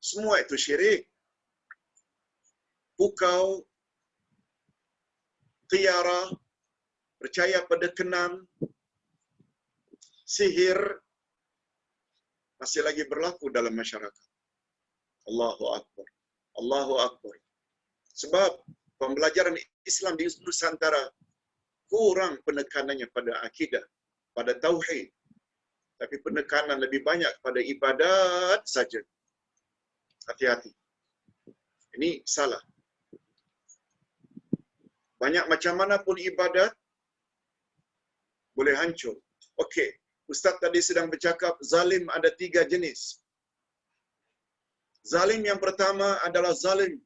semua itu syirik. Pukau, tiara, percaya pada kenan, sihir masih lagi berlaku dalam masyarakat. Allahu Akbar. Allahu Akbar. Sebab pembelajaran Islam di Nusantara kurang penekanannya pada akidah, pada tauhid. Tapi penekanan lebih banyak pada ibadat saja. Hati-hati. Ini salah. Banyak macam mana pun ibadat boleh hancur. Okey, Ustaz tadi sedang bercakap zalim ada 3 jenis. Zalim yang pertama adalah zalim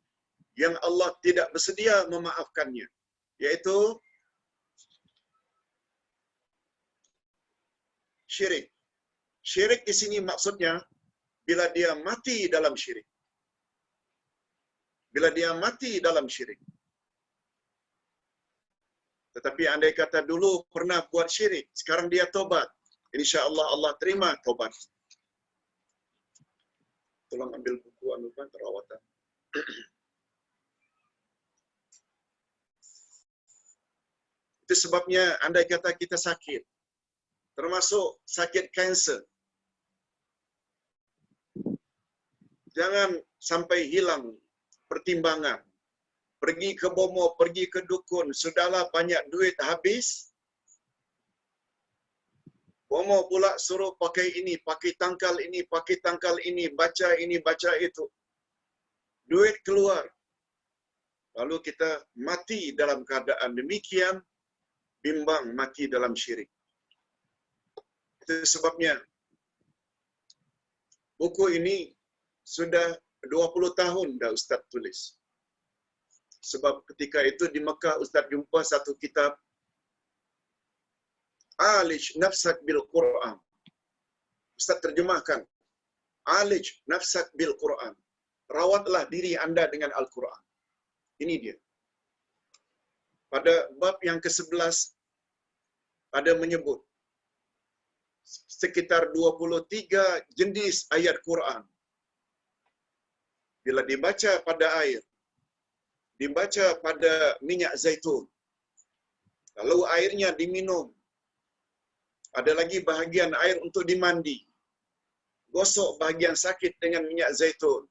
yang Allah tidak bersedia memaafkannya, yaitu syirik. Syirik di sini maksudnya bila dia mati dalam syirik. Bila dia mati dalam syirik. Tetapi andai kata dulu pernah buat syirik, sekarang dia tobat, insya-Allah Allah terima tobat. Tolong ambil buku anupan perawatan. Itu sebabnya andai kata kita sakit, termasuk sakit kanser, jangan sampai hilang pertimbangan. Pergi ke bomo, pergi ke dukun, sudahlah banyak duit habis. Bomo pula suruh pakai ini, pakai tangkal ini, baca ini, baca itu. Duit keluar. Lalu kita mati dalam keadaan demikian, bimbang mati dalam syirik. Itu sebabnya buku ini sudah 20 tahun dah Ustaz tulis. Sebab ketika itu di Mekah Ustaz jumpa satu kitab Alij Nafsak Bil Quran. Ustaz terjemahkan Alij Nafsak Bil Quran. Rawatlah diri anda dengan Al-Quran. Ini dia. Pada bab yang ke-11 ada menyebut sekitar 23 jenis ayat Quran. Bila dibaca pada air, dibaca pada minyak zaitun, lalu airnya diminum. Ada lagi bahagian air untuk dimandi. Gosok bahagian sakit dengan minyak zaitun.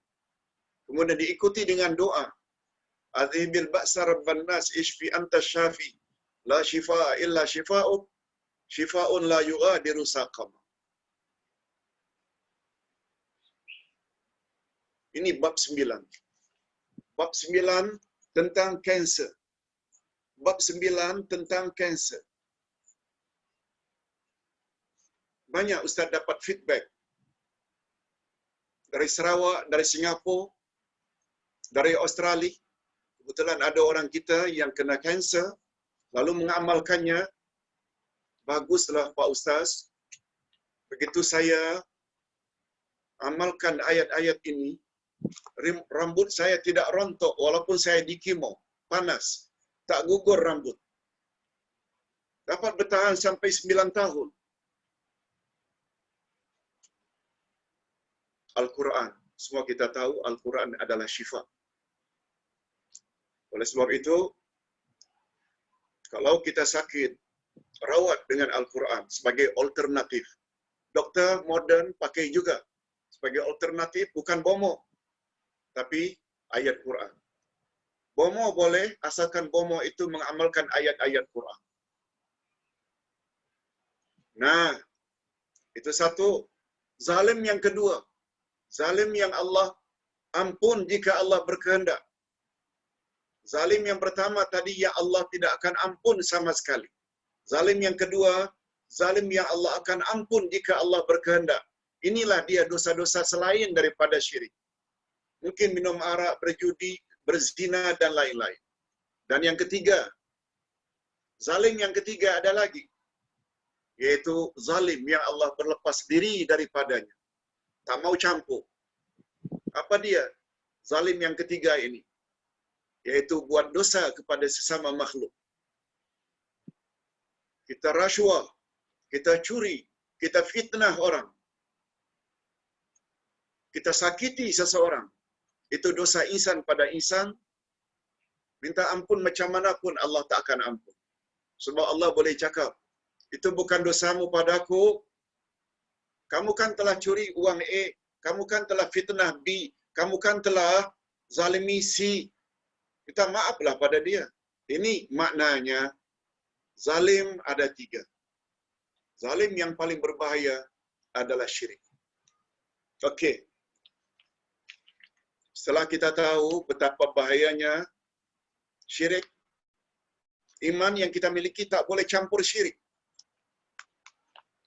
Kemudian diikuti dengan doa. Adhibil ba'sa rabban nas ishfi anta syafi. La shifaa illa shifa'uk. Shifa'un la yughadiru saqama. Ini bab 9. Bab 9 tentang kanser. Bab 9 tentang kanser. Banyak Ustaz dapat feedback dari Sarawak, dari Singapura, dari Australia. Kebetulan ada orang kita yang kena kanser, lalu mengamalkannya. Baguslah Pak Ustaz. Begitu saya amalkan ayat-ayat ini, rambut saya tidak rontok walaupun saya di kemo, panas, tak gugur rambut. Dapat bertahan sampai 9 tahun. Al-Quran. Semua kita tahu Al-Quran adalah syifa. Oleh sebab itu, kalau kita sakit, rawat dengan Al-Quran sebagai alternatif. Doktor moden pakai juga sebagai alternatif, bukan bomo, tapi ayat Quran. Bomo boleh, asalkan bomo itu mengamalkan ayat-ayat Quran. Nah, Itu satu. Zalim yang kedua, zalim yang Allah ampun jika Allah berkehendak. Zalim yang pertama tadi yang Allah tidak akan ampun sama sekali. Zalim yang kedua, zalim yang Allah akan ampun jika Allah berkehendak. Inilah dia dosa-dosa selain daripada syirik. Mungkin minum arak, berjudi, berzina dan lain-lain. Dan yang ketiga, zalim yang ketiga ada lagi, yaitu zalim yang Allah berlepas diri daripadanya. Tak mau campur. Apa dia? Zalim yang ketiga ini, yaitu buat dosa kepada sesama makhluk. Kita rasuah, kita curi, kita fitnah orang, kita sakiti seseorang. Itu dosa insan pada insan. Minta ampun macam mana pun Allah tak akan ampun. Sebab Allah boleh cakap, itu bukan dosamu padaku. Kamu kan telah curi uang A, kamu kan telah fitnah B, kamu kan telah zalimi C. Kita maaflah pada dia. Ini maknanya zalim ada tiga. Zalim yang paling berbahaya adalah syirik. Okey. Setelah kita tahu betapa bahayanya syirik, iman yang kita miliki tak boleh campur syirik.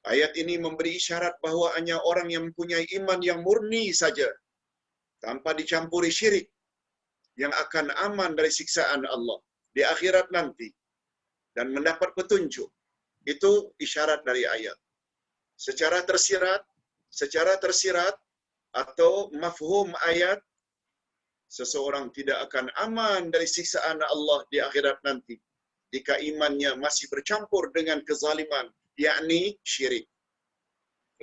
Ayat ini memberi isyarat bahawa hanya orang yang mempunyai iman yang murni saja, tanpa dicampuri syirik, yang akan aman dari siksaan Allah di akhirat nanti dan mendapat petunjuk. Itu isyarat dari ayat. Secara tersirat atau mafhum ayat, seseorang tidak akan aman dari siksaan Allah di akhirat nanti jika imannya masih bercampur dengan kezaliman, yakni syirik.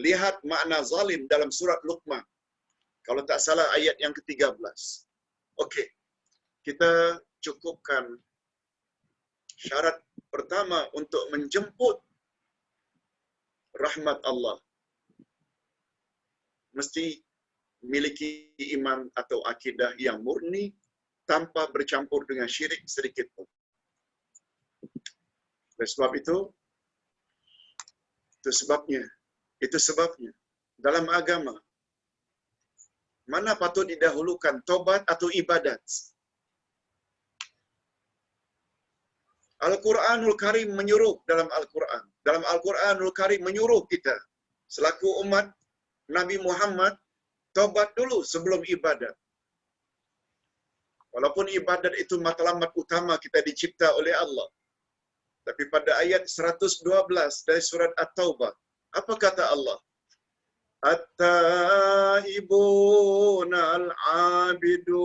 Lihat makna zalim dalam surat Luqman. Kalau tak salah ayat yang ke-13. Okey. Kita cukupkan syarat pertama untuk menjemput rahmat Allah. Mesti miliki iman atau akidah yang murni tanpa bercampur dengan syirik sedikit pun. Oleh sebab itu sebabnya dalam agama mana patut didahulukan, tobat atau ibadat? Al-Quranul Karim menyuruh dalam Al-Quran. Dalam Al-Quranul Karim menyuruh kita selaku umat Nabi Muhammad tobat dulu sebelum ibadat. Walaupun ibadat itu matlamat utama kita dicipta oleh Allah. Tapi pada ayat 112 dari surat At-Taubah, apa kata Allah? At-taibun al-abidun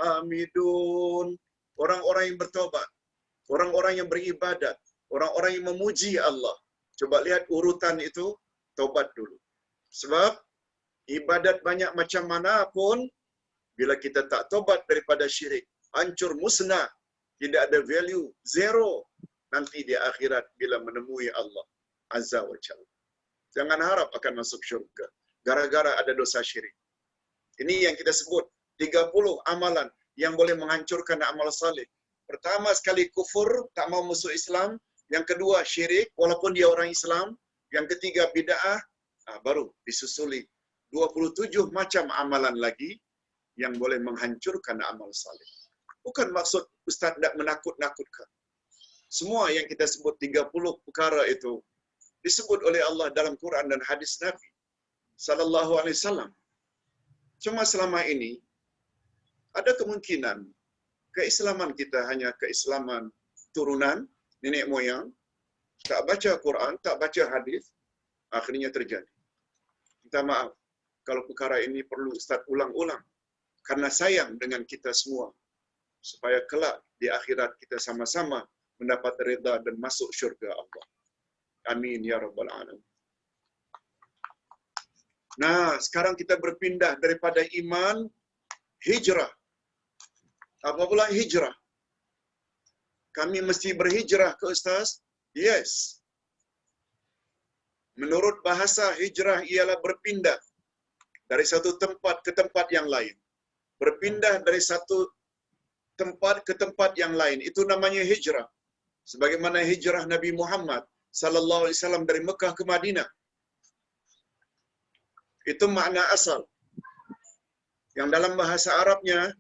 al-hamidun. Orang-orang yang bertobat, orang-orang yang beribadat, orang-orang yang memuji Allah. Coba lihat urutan itu, tobat dulu. Sebab ibadat banyak macam mana pun, bila kita tak tobat daripada syirik, hancur musnah, tidak ada value, zero. Nanti di akhirat bila menemui Allah Azza wa Jalla. Jangan harap akan masuk syurga gara-gara ada dosa syirik. Ini yang kita sebut 30 amalan yang boleh menghancurkan amal saleh. Pertama sekali kufur, tak mau masuk Islam. Yang kedua syirik, walaupun dia orang Islam. Yang ketiga bid'ah, baru disusuli 27 macam amalan lagi yang boleh menghancurkan amal saleh. Bukan maksud Ustaz tak menakut-nakutkan. Semua yang kita sebut 30 perkara itu disebut oleh Allah dalam Quran dan hadis Nabi sallallahu alaihi wasallam. Cuma selama ini ada kemungkinan keislaman kita hanya keislaman turunan nenek moyang, tak baca Quran, tak baca hadis, akhirnya terjadi. Minta maaf kalau perkara ini perlu Ustaz ulang-ulang karena sayang dengan kita semua supaya kelak di akhirat kita sama-sama mendapat redha dan masuk syurga Allah. Amin ya rabbal alamin. Nah, sekarang kita berpindah daripada iman hijrah. Apa pula hijrah? Kami mesti berhijrah ke Ustaz? Yes. Menurut bahasa hijrah ialah berpindah dari satu tempat ke tempat yang lain. Berpindah dari satu tempat ke tempat yang lain. Itu namanya hijrah. Sebagaimana hijrah Nabi Muhammad sallallahu alaihi wasallam dari Mekah ke Madinah. Itu makna asal. Yang dalam bahasa Arabnya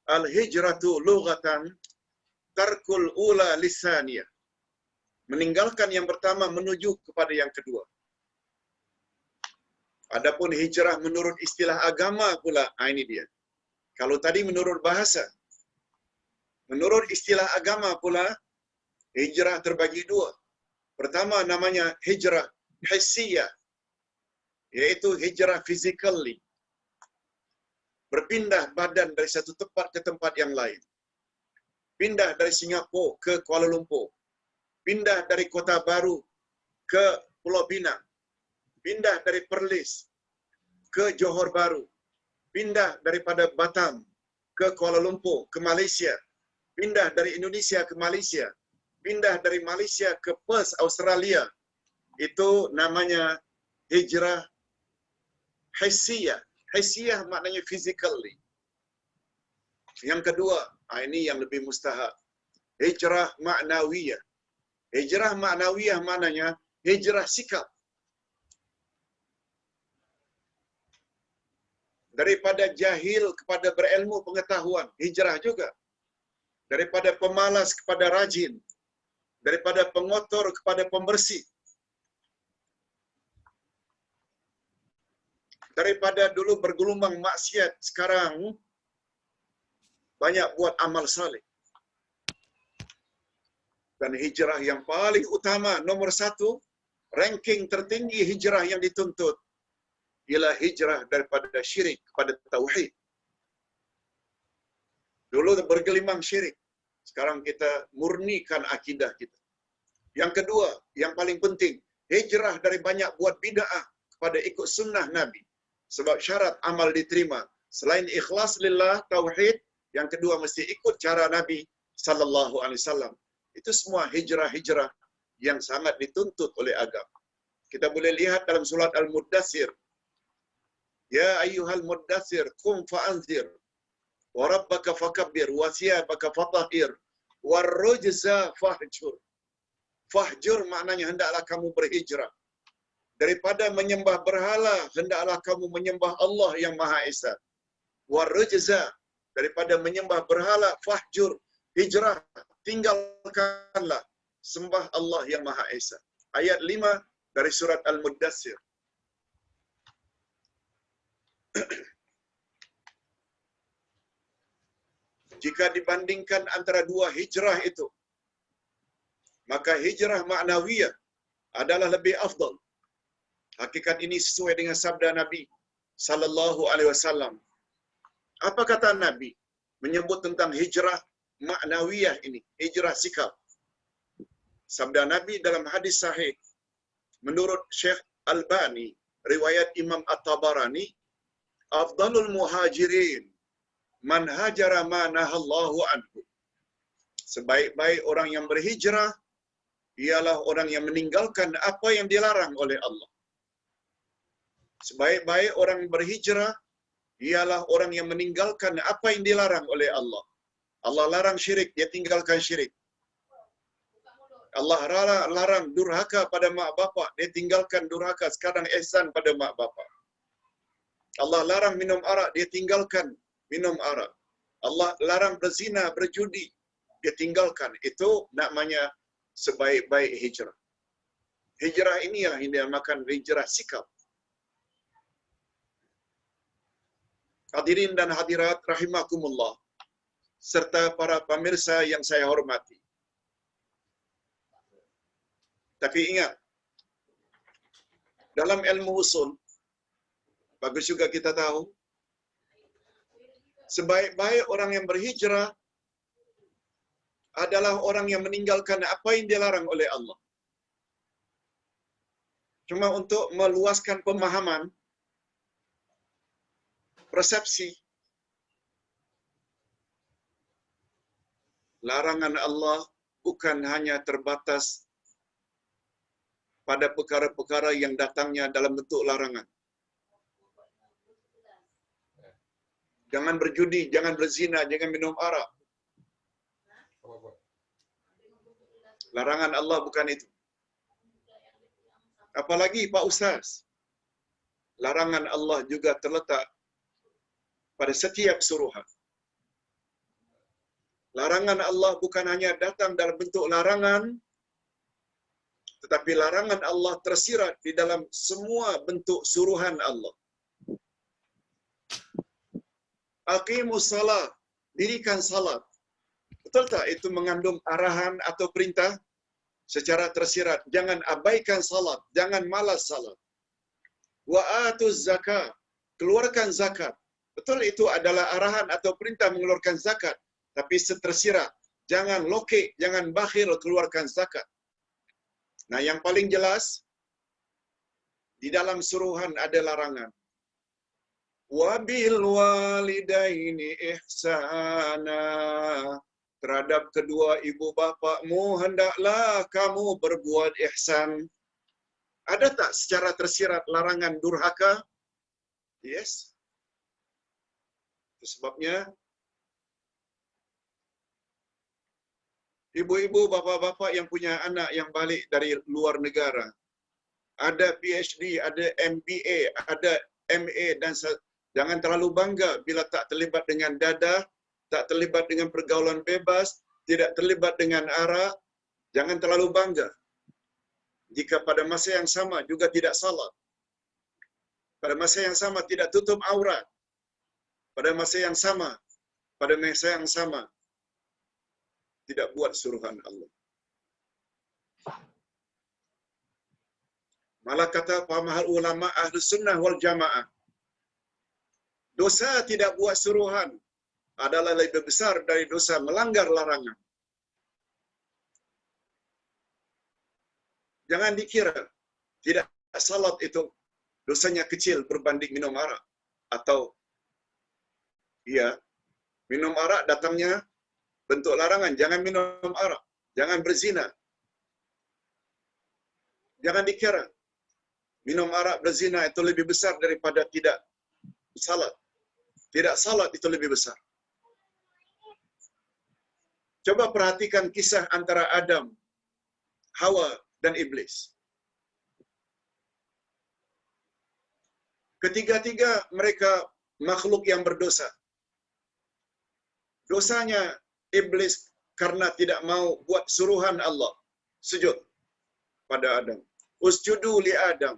al-hijratu lughatan tarkul ula lisaniyah. Meninggalkan yang pertama menuju kepada yang kedua. Adapun hijrah menurut istilah agama pula, ini dia. Kalau tadi menurut bahasa, menurut istilah agama pula, hijrah terbagi dua. Pertama namanya hijrah hissiyah, yaitu hijrah physically. Berpindah badan dari satu tempat ke tempat yang lain. Pindah dari Singapura ke Kuala Lumpur. Pindah dari Kota Baru ke Pulau Pinang. Pindah dari Perlis ke Johor Bahru. Pindah daripada Batam ke Kuala Lumpur ke Malaysia. Pindah dari Indonesia ke Malaysia. Pindah dari Malaysia ke Perth, Australia. Itu namanya hijrah hissiyah. Hissiyah maknanya physically. Yang kedua, ini yang lebih mustahak. Hijrah ma'nawiyah. Hijrah ma'nawiyah maknanya hijrah sikap. Daripada jahil kepada berilmu pengetahuan, hijrah juga. Daripada pemalas kepada rajin. Daripada pengotor kepada pembersih. Daripada dulu bergelumbang maksiat, sekarang banyak buat amal saleh. Dan hijrah yang paling utama, nomor satu, ranking tertinggi hijrah yang dituntut, ialah hijrah daripada syirik kepada tauhid. Dulu bergelimang syirik, sekarang kita murnikan akidah kita. Yang kedua, yang paling penting, hijrah dari banyak buat bid'ah kepada ikut sunnah Nabi. Sebab syarat amal diterima, selain ikhlas lillah, tauhid, yang kedua mesti ikut cara Nabi sallallahu alaihi wasallam. Itu semua hijrah-hijrah yang sangat dituntut oleh agama. Kita boleh lihat dalam surat Al-Muddatsir. Ya ayyuhal muddatsir qum fa'anzir wa rabbaka fakabbir wa thiyabaka fatahhir warrujza fahjur. Fahjur maknanya hendaklah kamu berhijrah. Daripada menyembah berhala, hendaklah kamu menyembah Allah yang Maha Esa. Warrujza, daripada menyembah berhala, fahjur, hijrah, tinggalkanlah sembah Allah yang Maha Esa. Ayat 5 dari surat Al-Muddatsir. Jika dibandingkan antara dua hijrah itu, maka hijrah ma'nawiyah adalah lebih afdal. Hakikat ini sesuai dengan sabda Nabi sallallahu alaihi wasallam. Apa kata Nabi menyebut tentang hijrah ma'nawiyah ini, hijrah sikap? Sabda Nabi dalam hadis sahih menurut Syekh Albani, riwayat Imam At-Tabarani, afdalul muhajirin man hajara ma nahallahu anhu. Sebaik-baik orang yang berhijrah ialah orang yang meninggalkan apa yang dilarang oleh Allah. Sebaik-baik orang berhijrah ialah orang yang meninggalkan apa yang dilarang oleh Allah. Allah larang syirik, dia tinggalkan syirik. Allah larang durhaka pada mak bapak, dia tinggalkan durhaka, sekarang ihsan pada mak bapak. Allah larang minum arak, dia tinggalkan minum arak. Allah larang berzina, berjudi, dia tinggalkan. Itu namanya sebaik-baik hijrah. Hijrah ini yang dinamakan hijrah sikap. Hadirin dan hadirat rahimakumullah, serta para pemirsa yang saya hormati. Tapi ingat, dalam ilmu usul, bagus juga kita tahu, sebaik-baik orang yang berhijrah adalah orang yang meninggalkan apa yang dilarang oleh Allah. Cuma untuk meluaskan pemahaman, persepsi, larangan Allah bukan hanya terbatas pada perkara-perkara yang datangnya dalam bentuk larangan. Jangan berjudi, jangan berzina, jangan minum arak. Larangan Allah bukan itu. Apalagi Pak Ustaz, larangan Allah juga terletak pada setiap suruhan. Larangan Allah bukan hanya datang dalam bentuk larangan, tetapi larangan Allah tersirat di dalam semua bentuk suruhan Allah. Aqimus salat, dirikan salat. Betul tak itu mengandung arahan atau perintah secara tersirat? Jangan abaikan salat, jangan malas salat. Wa atuz zakat, keluarkan zakat. Betul itu adalah arahan atau perintah mengeluarkan zakat, tapi setersirat. Jangan lokek, jangan bakhil keluarkan zakat. Nah, yang paling jelas di dalam suruhan ada larangan. Wabil walidaini ihsana, terhadap kedua ibu bapakmu hendaklah kamu berbuat ihsan. Ada tak secara tersirat larangan durhaka? Yes. Itu sebabnya ibu-ibu, bapa-bapa yang punya anak yang balik dari luar negara, ada PhD, ada MBA, ada MA, dan jangan terlalu bangga bila tak terlibat dengan dadah, tak terlibat dengan pergaulan bebas, tidak terlibat dengan arak. Jangan terlalu bangga jika pada masa yang sama juga tidak salat, pada masa yang sama tidak tutup aurat, pada masa yang sama tidak buat suruhan Allah. Malah kata para ulama ahli sunnah wal jamaah, dosa tidak buat suruhan adalah lebih besar dari dosa melanggar larangan. Jangan dikira tidak salat itu dosanya kecil berbanding minum arak. Atau ya, minum arak datangnya bentuk larangan, jangan minum arak, jangan berzina. Jangan dikira minum arak, berzina itu lebih besar daripada tidak salat. Tidak salat itu lebih besar. Coba perhatikan kisah antara Adam, Hawa, dan Iblis. Ketiga-tiga mereka makhluk yang berdosa. Dosanya Iblis karena tidak mau buat suruhan Allah, sujud pada Adam. Usjudu li Adam.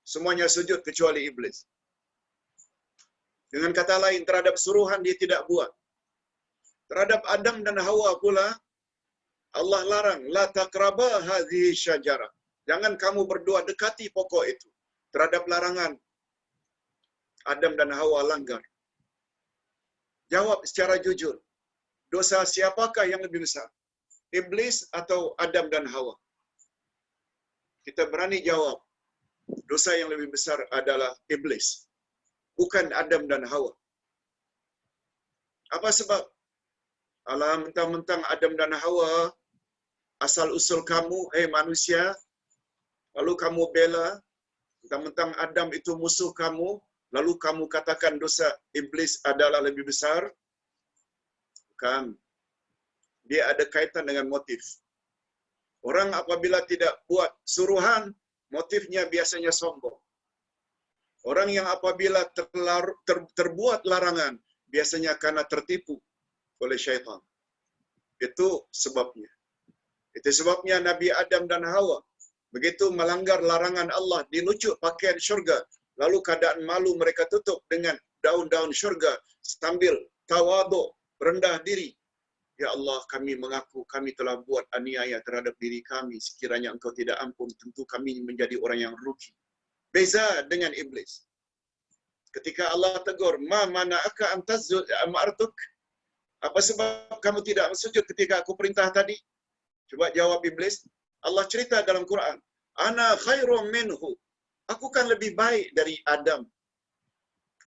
Semuanya sujud kecuali Iblis. Dengan kata lain, terhadap suruhan dia tidak buat. Terhadap Adam dan Hawa pula, Allah larang, la taqraba hadhihi syajarah. Jangan kamu berdua dekati pokok itu. Terhadap larangan, Adam dan Hawa langgar. Jawab secara jujur. Dosa siapakah yang lebih besar? Iblis atau Adam dan Hawa? Kita berani jawab, dosa yang lebih besar adalah Iblis, bukan Adam dan Hawa. Apa sebab? Alah, mentang-mentang Adam dan Hawa asal usul kamu, manusia, lalu kamu bela, mentang-mentang Adam itu musuh kamu, lalu kamu katakan dosa Iblis adalah lebih besar. Bukan. Dia ada kaitan dengan motif. Orang apabila tidak buat suruhan, motifnya biasanya sombong. Orang yang apabila terbuat larangan, biasanya karena tertipu oleh syaitan. Itu sebabnya. Itu sebabnya Nabi Adam dan Hawa begitu melanggar larangan Allah, dilucuk pakaian syurga, lalu keadaan malu mereka tutup dengan daun-daun syurga sambil tawaduk, rendah diri. Ya Allah, kami mengaku kami telah buat aniaya terhadap diri kami. Sekiranya Engkau tidak ampun, tentu kami menjadi orang yang rugi. Beza dengan Iblis. Ketika Allah tegur, ma mana'aka an tasjud amartuk? Apa sebab kamu tidak sujud ketika aku perintah tadi? Coba jawab Iblis. Allah cerita dalam Quran, ana khairum minhu. Aku kan lebih baik dari Adam.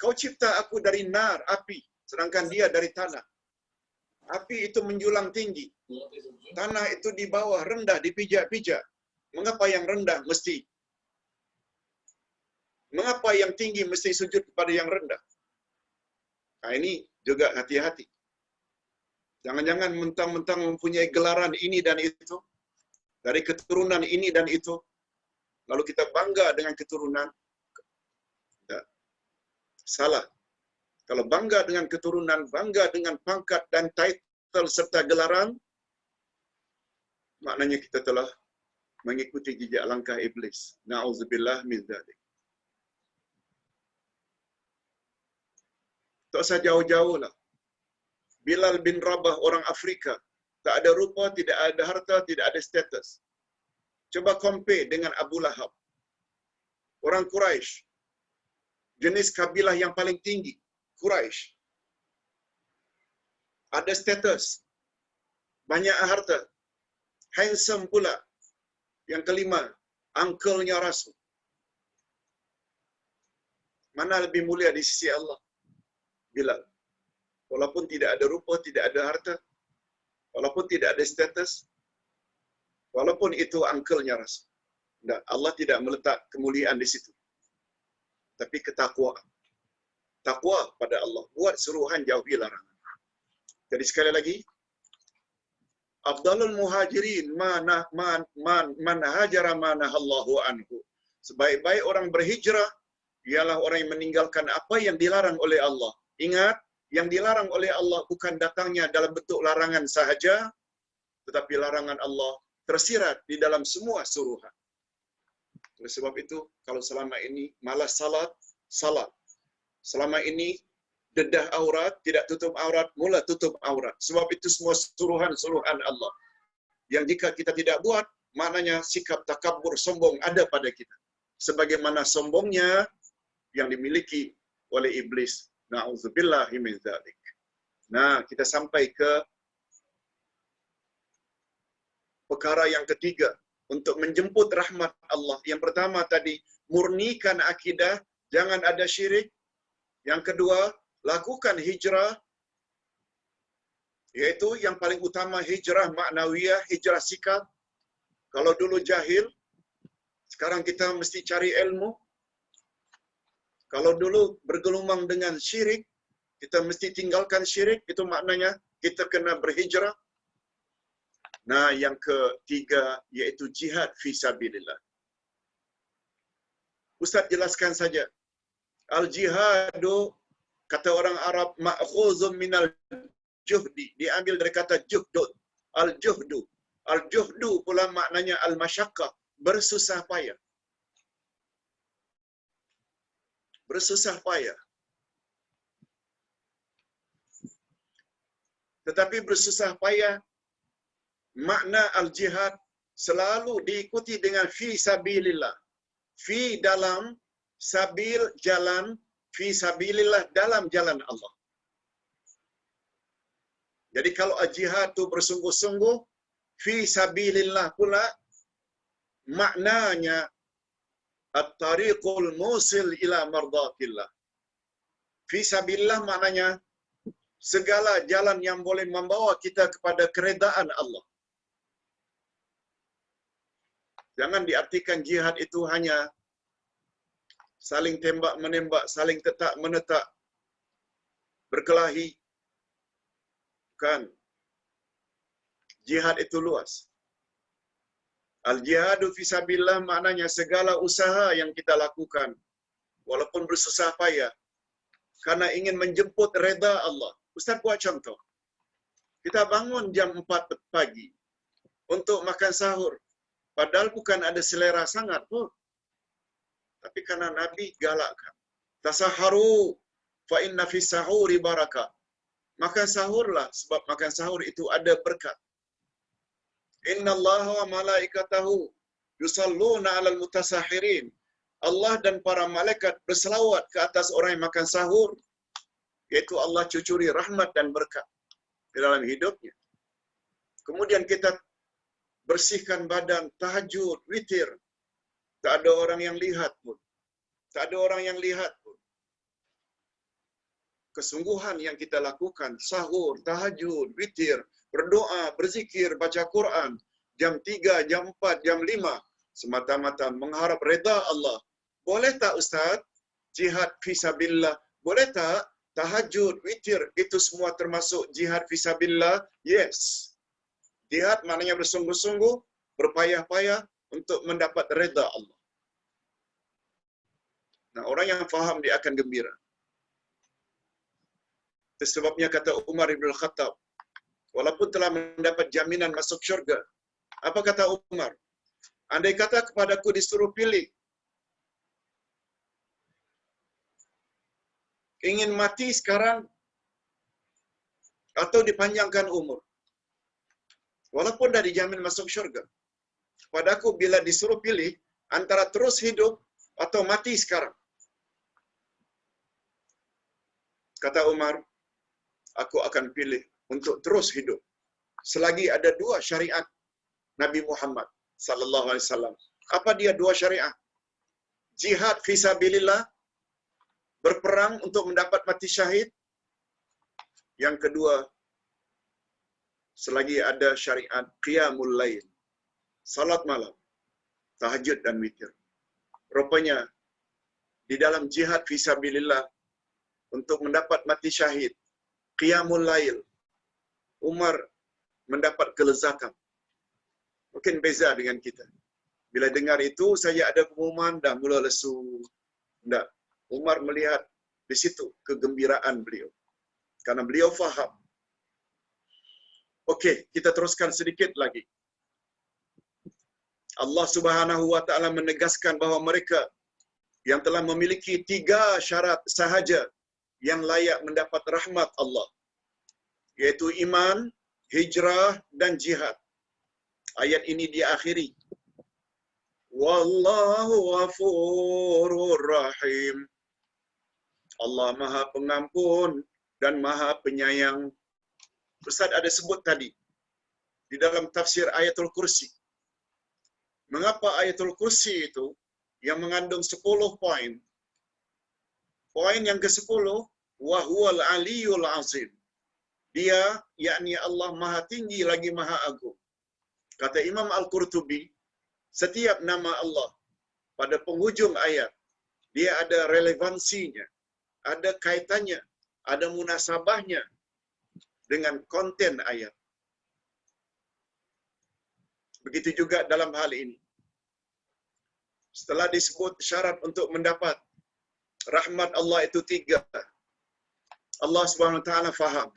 Kau cipta aku dari nar, api, sedangkan dia dari tanah. Api itu menjulang tinggi. Tanah itu di bawah rendah, dipijak-pijak. Mengapa yang rendah mesti? Mengapa yang tinggi mesti sujud kepada yang rendah? Nah, ini juga hati-hati. Jangan-jangan mentang-mentang mempunyai gelaran ini dan itu, dari keturunan ini dan itu, lalu kita bangga dengan keturunan. Tak. Salah. Kalau bangga dengan keturunan, bangga dengan pangkat dan title serta gelaran, maknanya kita telah mengikuti jejak langkah iblis. Na'udzubillah min dzalik. Tak usah jauh-jauh lah. Bilal bin Rabah, orang Afrika, tak ada rupa, tidak ada harta, tidak ada status. Coba compare dengan Abu Lahab, orang Quraisy, jenis kabilah yang paling tinggi, Quraisy. Ada status, banyak harta, handsome pula. Yang kelima, uncle-nya Rasul. Mana lebih mulia di sisi Allah? Bilal. Walaupun tidak ada rupa, tidak ada harta, walaupun tidak ada status, walaupun itu uncle-nya Rasul. Dan Allah tidak meletak kemuliaan di situ. Tapi ketakwaan. Takwa pada Allah. Buat suruhan, jauhi larangan. Jadi sekali lagi, Afdalul muhajirin man hajara ma nahallahu anhu. Sebaik-baik orang berhijrah ialah orang yang meninggalkan apa yang dilarang oleh Allah. Ingat, yang dilarang oleh Allah bukan datangnya dalam bentuk larangan sahaja, tetapi larangan Allah tersirat di dalam semua suruhan. Oleh sebab itu, kalau selama ini malas salat, salat. Selama ini dedah aurat, tidak tutup aurat, mula tutup aurat. Sebab itu semua suruhan-suruhan Allah. Yang jika kita tidak buat, maknanya sikap takabur, sombong ada pada kita. Sebagaimana sombongnya yang dimiliki oleh iblis. Na'udzubillahi min dzalik. Nah, kita sampai ke perkara yang ketiga untuk menjemput rahmat Allah. Yang pertama tadi, murnikan akidah, jangan ada syirik. Yang kedua, lakukan hijrah, yaitu yang paling utama hijrah maknawiyah, hijrah sikap. Kalau dulu jahil, sekarang kita mesti cari ilmu. Kalau dulu bergelumang dengan syirik, kita mesti tinggalkan syirik, itu maknanya kita kena berhijrah. Nah, yang ketiga yaitu jihad fi sabilillah. Ustaz jelaskan saja. Al-jihadu, kata orang Arab, ma'khuzun minal juhdi, diambil dari kata juhdud. Al-juhdu. Al-juhdu pula maknanya al-masyaqqah, bersusah payah. Bersusah payah. Tetapi bersusah payah, makna al-jihad selalu diikuti dengan fi sabilillah. Fi dalam, sabil jalan, fi sabilillah dalam jalan Allah. Jadi kalau al-jihad itu bersungguh-sungguh, fi sabilillah pula maknanya at-tariqul musil ila mardatillah. Fi sabilillah maknanya segala jalan yang boleh membawa kita kepada keredaan Allah. Jangan diartikan jihad itu hanya saling tembak-menembak, saling tetak-menetak, berkelahi. Bukan. Jihad itu luas. Al-jihadu fisabilillah maknanya segala usaha yang kita lakukan, walaupun bersusah payah, karena ingin menjemput reda Allah. Ustaz buat contoh. Kita bangun jam 4 pagi untuk makan sahur. Padahal bukan ada selera sangat pun. Tapi karena Nabi galakkan. Tasaharu fa inna fi sahuri barakah. Makan sahurlah sebab makan sahur itu ada berkat. Innallaha wa malaikatahu yusalluna 'alal mutasahirin. Allah dan para malaikat berselawat ke atas orang yang makan sahur. Yaitu Allah cucuri rahmat dan berkat di dalam hidupnya. Kemudian kita bersihkan badan, tahajud, witir. Tak ada orang yang lihat pun. Tak ada orang yang lihat pun. Kesungguhan yang kita lakukan, sahur, tahajud, witir, berdoa, berzikir, baca Quran, jam 3, jam 4, jam 5, semata-mata mengharap reda Allah. Boleh tak Ustaz? Jihad fisabilillah. Boleh tak? Tahajud, witir, itu semua termasuk jihad fisabilillah? Yes. Jihad maknanya bersungguh-sungguh, berpayah-payah untuk mendapat reda Allah. Nah, orang yang faham dia akan gembira. Itu sebabnya kata Umar ibn Khattab, walaupun telah mendapat jaminan masuk syurga, apa kata Umar? Andai kata kepadaku disuruh pilih, ingin mati sekarang atau dipanjangkan umur, walaupun dah dijamin masuk syurga, padaku bila disuruh pilih antara terus hidup atau mati sekarang, kata Umar, aku akan pilih untuk terus hidup selagi ada dua syariat Nabi Muhammad sallallahu alaihi wasallam. Apa dia dua syariat? Jihad fisabilillah, berperang untuk mendapat mati syahid. Yang kedua, selagi ada syariat qiyamul lail, salat malam, tahajud dan witir. Rupanya di dalam jihad fisabilillah untuk mendapat mati syahid, qiyamul lail, Umar mendapat kelezatan. Mungkin beza dengan kita. Bila dengar itu, saya ada pengumuman, dah mula lesu. Tak. Umar melihat di situ kegembiraan beliau. Karena beliau faham. Okey, kita teruskan sedikit lagi. Allah Subhanahu wa taala menegaskan bahawa mereka yang telah memiliki 3 syarat sahaja yang layak mendapat rahmat Allah, yaitu iman, hijrah dan jihad. Ayat ini diakhiri, wallahu ghafurur rahim. Allah Maha Pengampun dan Maha Penyayang. Ustaz ada sebut tadi di dalam tafsir Ayatul Kursi. Mengapa Ayatul Kursi itu yang mengandung 10 poin? Poin yang ke-10, wa huwal aliyul azim. Dia, yakni Allah Maha Tinggi lagi Maha Agung. Kata Imam Al-Qurtubi, setiap nama Allah pada penghujung ayat, dia ada relevansinya, ada kaitannya, ada munasabahnya dengan konten ayat. Begitu juga dalam hal ini. Setelah disebut syarat untuk mendapat rahmat Allah itu 3. Allah SWT faham.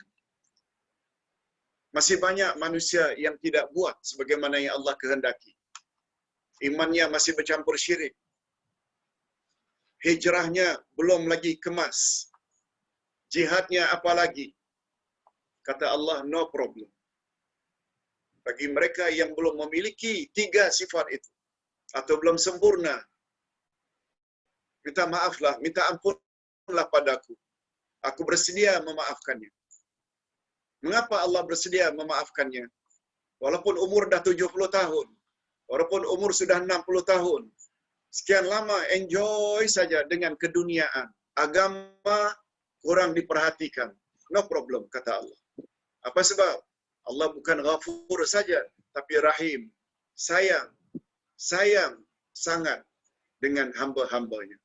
Masih banyak manusia yang tidak buat sebagaimana yang Allah kehendaki. Imannya masih bercampur syirik. Hijrahnya belum lagi kemas. Jihadnya apalagi. Kata Allah, no problem. Bagi mereka yang belum memiliki 3 sifat itu, atau belum sempurna, minta maaflah, minta ampunlah padaku. Aku bersedia memaafkannya. Mengapa Allah bersedia memaafkannya? Walaupun umur dah 70 tahun, walaupun umur sudah 60 tahun, sekian lama enjoy saja dengan keduniaan. Agama kurang diperhatikan. No problem, kata Allah. Apa sebab? Allah bukan ghafur saja, tapi rahim. Sayang sangat dengan hamba-hambanya.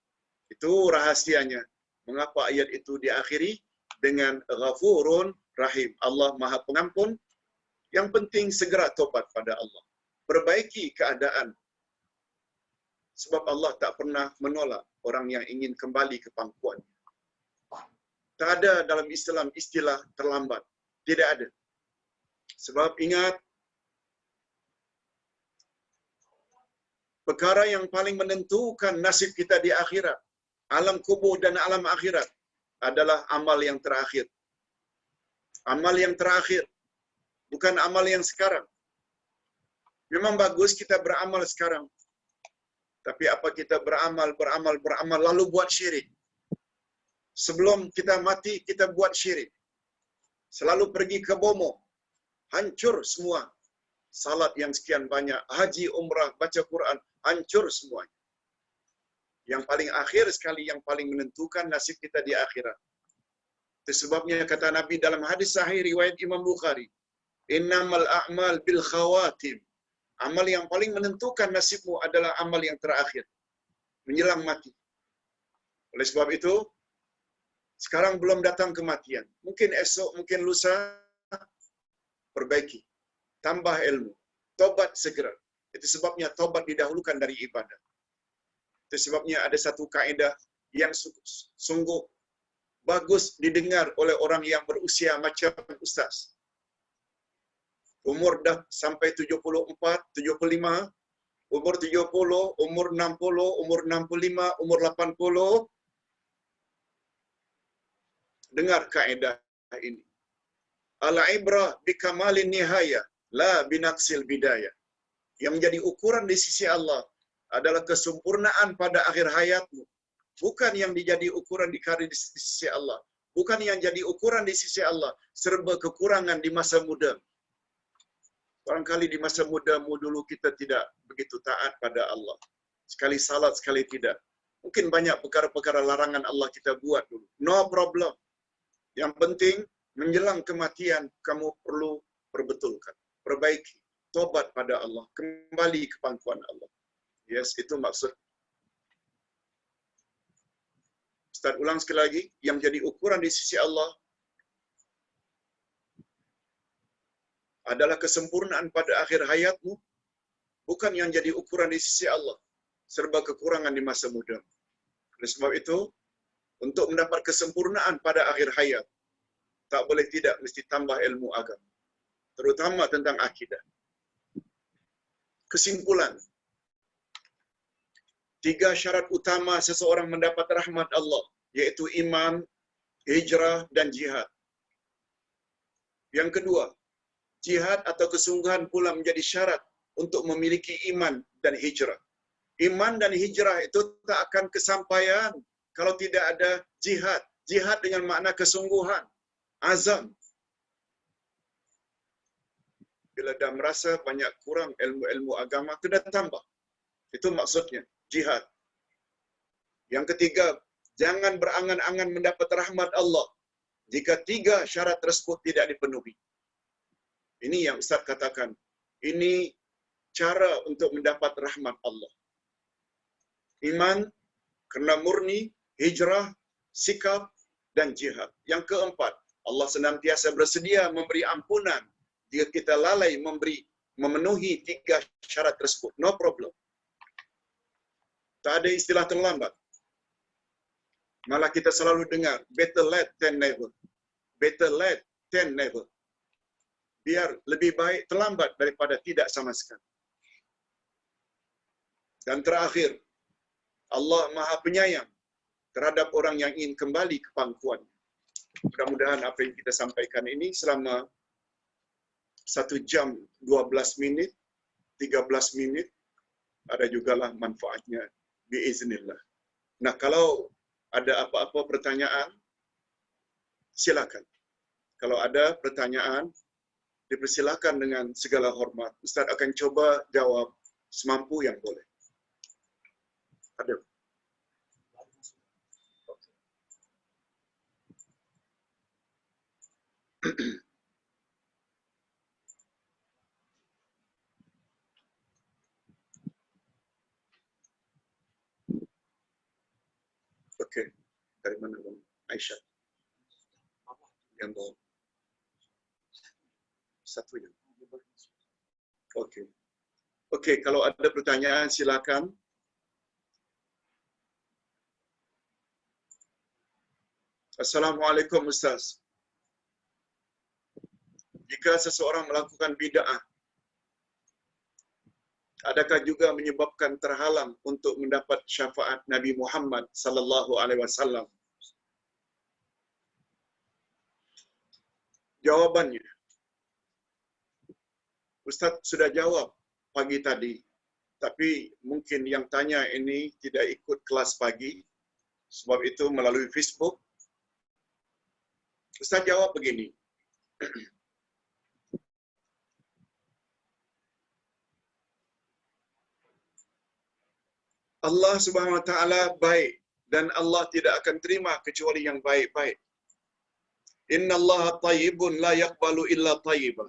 Itu rahasianya. Mengapa ayat itu diakhiri dengan ghafurun rahim. Allah Maha Pengampun. Yang penting segera tobat pada Allah. Perbaiki keadaan. Sebab Allah tak pernah menolak orang yang ingin kembali ke pangkuan. Tak ada dalam Islam istilah terlambat. Tidak ada. Sebab ingat, perkara yang paling menentukan nasib kita di akhirat, alam kubur dan alam akhirat, adalah amal yang terakhir. Amal yang terakhir. Bukan amal yang sekarang. Memang bagus kita beramal sekarang. Tapi apa kita beramal lalu buat syirik. Sebelum kita mati, kita buat syirik. Selalu pergi ke bomo. Hancur semua. Salat yang sekian banyak, haji, umrah, baca Quran, hancur semuanya. Yang paling akhir sekali, yang paling menentukan nasib kita di akhirat. Itu sebabnya kata Nabi dalam hadis sahih riwayat Imam Bukhari, innamal a'mal bil khawatim. Amal yang paling menentukan nasibmu adalah amal yang terakhir. Menjelang mati. Oleh sebab itu, sekarang belum datang kematian. Mungkin esok, mungkin lusa, perbaiki. Tambah ilmu. Tobat segera. Itu sebabnya tobat didahulukan dari ibadah. Itu sebabnya ada satu kaedah yang sungguh bagus didengar oleh orang yang berusia macam ustaz. Umur dah sampai 74, 75, umur 70, umur 60, umur 65, umur 80. Dengar kaedah ini. Al-ibrah bikamalin nihayah, la binaqsil bidayah. Yang menjadi ukuran di sisi Allah adalah kesempurnaan pada akhir hayatmu. Bukan yang dijadi ukuran di sisi Allah. Bukan yang jadi ukuran di sisi Allah serba kekurangan di masa muda. Barangkali di masa mudamu dulu kita tidak begitu taat pada Allah. Sekali salat, sekali tidak. Mungkin banyak perkara-perkara larangan Allah kita buat dulu. No problem. Yang penting menjelang kematian kamu perlu perbetulkan, perbaiki, tobat pada Allah, kembali ke pangkuan Allah. Yes, itu maksud. Ustaz ulang sekali lagi, yang jadi ukuran di sisi Allah adalah kesempurnaan pada akhir hayatmu, bukan yang jadi ukuran di sisi Allah serba kekurangan di masa muda. Oleh sebab itu, untuk mendapat kesempurnaan pada akhir hayat, tak boleh tidak mesti tambah ilmu agama, terutama tentang akidah. Kesimpulan, 3 syarat utama seseorang mendapat rahmat Allah, yaitu iman, hijrah, dan jihad. Yang kedua, jihad atau kesungguhan pula menjadi syarat untuk memiliki iman dan hijrah. Iman dan hijrah itu tak akan kesampaian kalau tidak ada jihad. Jihad dengan makna kesungguhan, azam. Bila dah merasa banyak kurang ilmu-ilmu agama, itu dah tambah. Itu maksudnya, jihad. Yang ketiga, jangan berangan-angan mendapat rahmat Allah jika 3 syarat tersebut tidak dipenuhi. Ini yang Ustaz katakan. Ini cara untuk mendapat rahmat Allah. Iman, kerana murni, hijrah, sikap, dan jihad. Yang keempat, Allah senantiasa bersedia memberi ampunan jika kita lalai memenuhi 3 syarat tersebut. No problem. Tak ada istilah terlambat. Malah kita selalu dengar, better late than never. Better late than never. Biar lebih baik terlambat daripada tidak sama sekali. Dan terakhir, Allah Maha Penyayang terhadap orang yang ingin kembali ke pangkuan. Mudah-mudahan apa yang kita sampaikan ini selama 1 jam 12 minit, 13 minit, ada jugalah manfaatnya biiznillah. Nah, kalau ada apa-apa pertanyaan, silakan. Kalau ada pertanyaan, dipersilakan dengan segala hormat. Ustaz akan coba jawab semampu yang boleh. Ada? Okey. Dari mana bang? Aisyah. Yang bawah. Satu je. Okey. Okey, kalau ada pertanyaan silakan. Assalamualaikum Ustaz. Jika seseorang melakukan bid'ah, adakah juga menyebabkan terhalang untuk mendapat syafaat Nabi Muhammad sallallahu alaihi wasallam? Jawabannya, Ustaz sudah jawab pagi tadi, tapi mungkin yang tanya ini tidak ikut kelas pagi, sebab itu melalui Facebook. Ustaz jawab begini. Allah Subhanahu wa taala baik dan Allah tidak akan terima kecuali yang baik-baik. Innallaha thayyibun la yaqbalu illa thayyiban.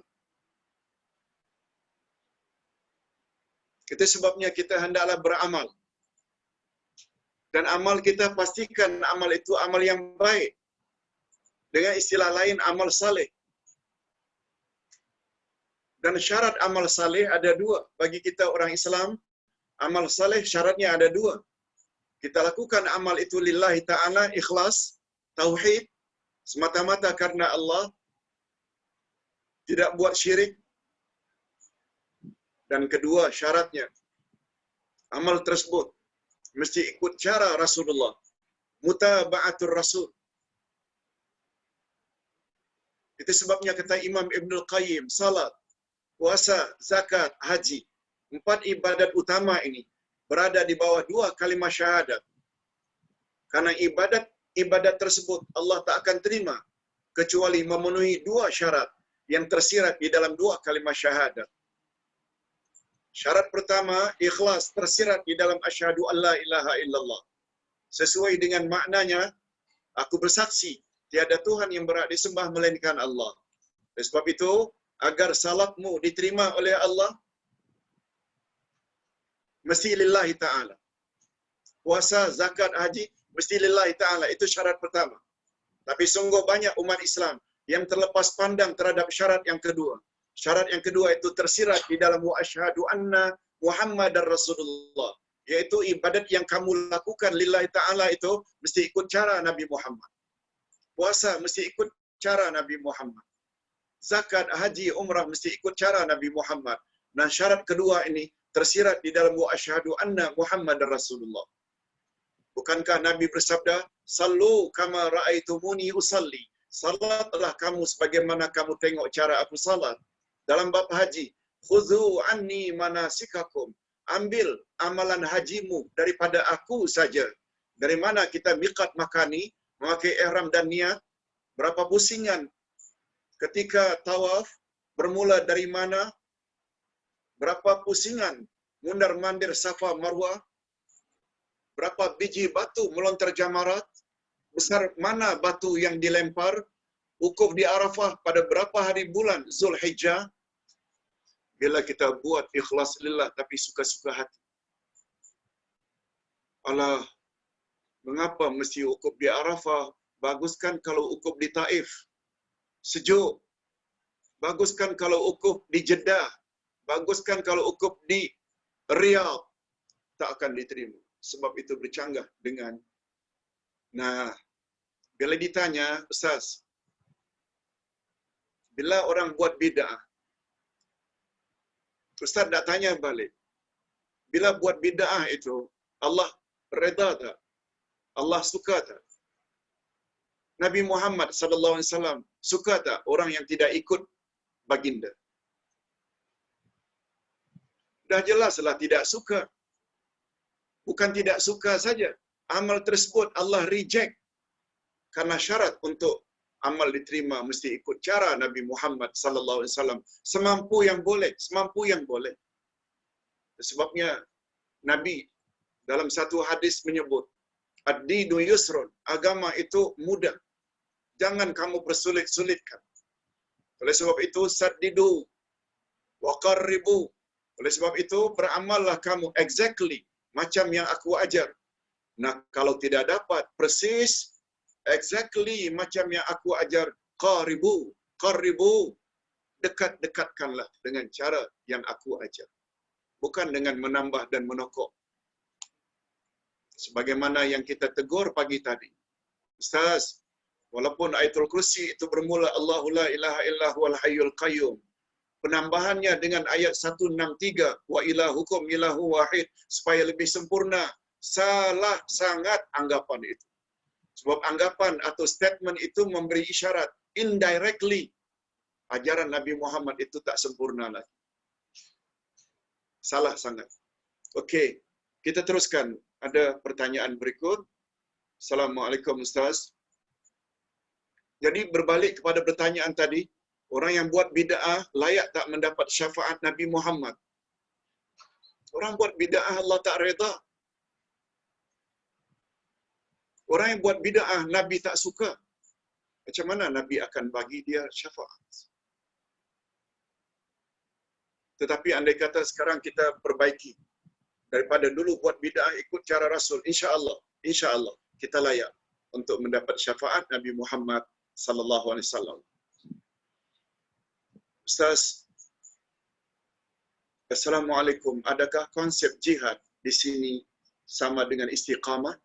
Itu sebabnya kita hendaklah beramal. Dan amal kita pastikan amal itu amal yang baik. Dengan istilah lain amal saleh. Dan syarat amal saleh ada 2 bagi kita orang Islam. Amal saleh syaratnya ada 2. Kita lakukan amal itu lillahi ta'ala, ikhlas, tauhid, semata-mata karena Allah, tidak buat syirik. Dan kedua syaratnya, amal tersebut mesti ikut cara Rasulullah, mutaba'atur Rasul. Itu sebabnya kata Imam Ibnul Qayyim, salat, puasa, zakat, haji, 4 ibadat utama ini berada di bawah 2 kalimah syahadat. Karena ibadat tersebut Allah tak akan terima kecuali memenuhi 2 syarat yang tersirat di dalam 2 kalimah syahadat. Syarat pertama, ikhlas, tersirat di dalam asyhadu an la ilaha illallah. Sesuai dengan maknanya, aku bersaksi tiada Tuhan yang berhak disembah melainkan Allah. Oleh sebab itu, agar salatmu diterima oleh Allah, mesti lillahi ta'ala. Puasa, zakat, haji, mesti lillahi ta'ala. Itu syarat pertama. Tapi sungguh banyak umat Islam yang terlepas pandang terhadap syarat yang kedua. Syarat yang kedua itu tersirat di dalam wa asyhadu anna Muhammadar Rasulullah. Yaitu ibadat yang kamu lakukan lillahi ta'ala itu mesti ikut cara Nabi Muhammad. Puasa mesti ikut cara Nabi Muhammad. Zakat, haji, umrah mesti ikut cara Nabi Muhammad. Nah, syarat kedua ini tersirat di dalam wa asyhadu anna Muhammadar Rasulullah. Bukankah Nabi bersabda, "Sallu kama ra'aitumuni usalli." Salatlah kamu sebagaimana kamu tengok cara aku salat. Dalam bab haji, "Khudhu anni manasikakum." Ambil amalan hajimu daripada aku saja. Dari mana kita miqat makani, memakai ihram dan niat? Berapa pusingan ketika tawaf? Bermula dari mana? Berapa pusingan mundar-mandir Safa Marwah? Berapa biji batu melontar jamarat? Besar mana batu yang dilempar? Wukuf di Arafah pada berapa hari bulan Zulhijjah? Bila kita buat ikhlas lillah tapi suka-suka hati. Alah, mengapa mesti wukuf di Arafah? Baguskan kalau wukuf di Taif. Sejuk. Baguskan kalau wukuf di Jeddah. Baguskan kalau wukuf di Riyadh. Tak akan diterima. Sebab itu bercanggah dengan. Nah, bila ditanya, Ustaz, bila orang buat bid'ah, Ustaz nak tanya balik. Bila buat bid'ah itu, Allah reda tak? Allah suka tak? Nabi Muhammad sallallahu alaihi wasallam suka tak orang yang tidak ikut baginda? Dah jelaslah tidak suka. Bukan tidak suka saja. Amal tersebut Allah reject. Karena syarat untuk amal diterima mesti ikut cara Nabi Muhammad sallallahu alaihi wasallam. Semampu yang boleh. Sebabnya Nabi dalam satu hadis menyebut, ad-dinu yusrun, agama itu mudah. Jangan kamu persulit-sulitkan. Oleh sebab itu, saddidu wa qarribu. Oleh sebab itu, beramallah kamu exactly macam yang aku ajar. Nah, kalau tidak dapat persis exactly macam yang aku ajar, qarribu, dekat-dekatkanlah dengan cara yang aku ajar. Bukan dengan menambah dan menokok. Sebagaimana yang kita tegur pagi tadi. Ustaz, walaupun ayatul kursi itu bermula Allahu la ilaha illa huwal hayyul qayyum, penambahannya dengan ayat 163 wa ilahukum ilahu wahid supaya lebih sempurna, salah sangat anggapan itu. Sebab anggapan atau statement itu memberi isyarat indirectly ajaran Nabi Muhammad itu tak sempurna lagi. Salah sangat. Okey, kita teruskan. Ada pertanyaan berikut. Assalamualaikum Ustaz. Jadi berbalik kepada pertanyaan tadi, orang yang buat bid'ah layak tak mendapat syafaat Nabi Muhammad? Orang buat bid'ah Allah tak reda. Orang yang buat bid'ah Nabi tak suka. Macam mana Nabi akan bagi dia syafaat? Tetapi andai kata sekarang kita perbaiki, daripada dulu buat bid'ah ikut cara Rasul, insya-Allah kita layak untuk mendapat syafaat Nabi Muhammad sallallahu alaihi wasallam. Ustaz, Assalamualaikum. Adakah konsep jihad di sini sama dengan istiqamah?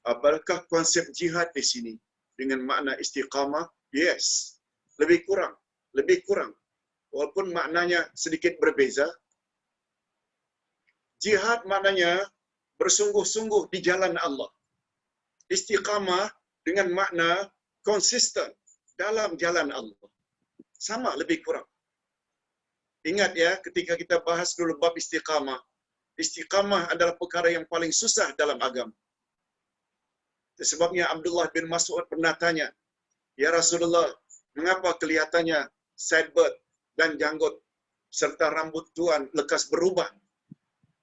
Apakah konsep jihad di sini dengan makna istiqamah? Yes. Lebih kurang. Lebih kurang. Walaupun maknanya sedikit berbeza. Jihad maknanya bersungguh-sungguh di jalan Allah. Istiqamah dengan makna konsisten dalam jalan Allah. Sama lebih kurang. Ingat ya, ketika kita bahas dulu bab istiqamah. Istiqamah adalah perkara yang paling susah dalam agama. Sebabnya Abdullah bin Mas'ud pernah tanya, "Ya Rasulullah, mengapa kelihatannya sideburn dan janggut serta rambut tuan lekas berubah?"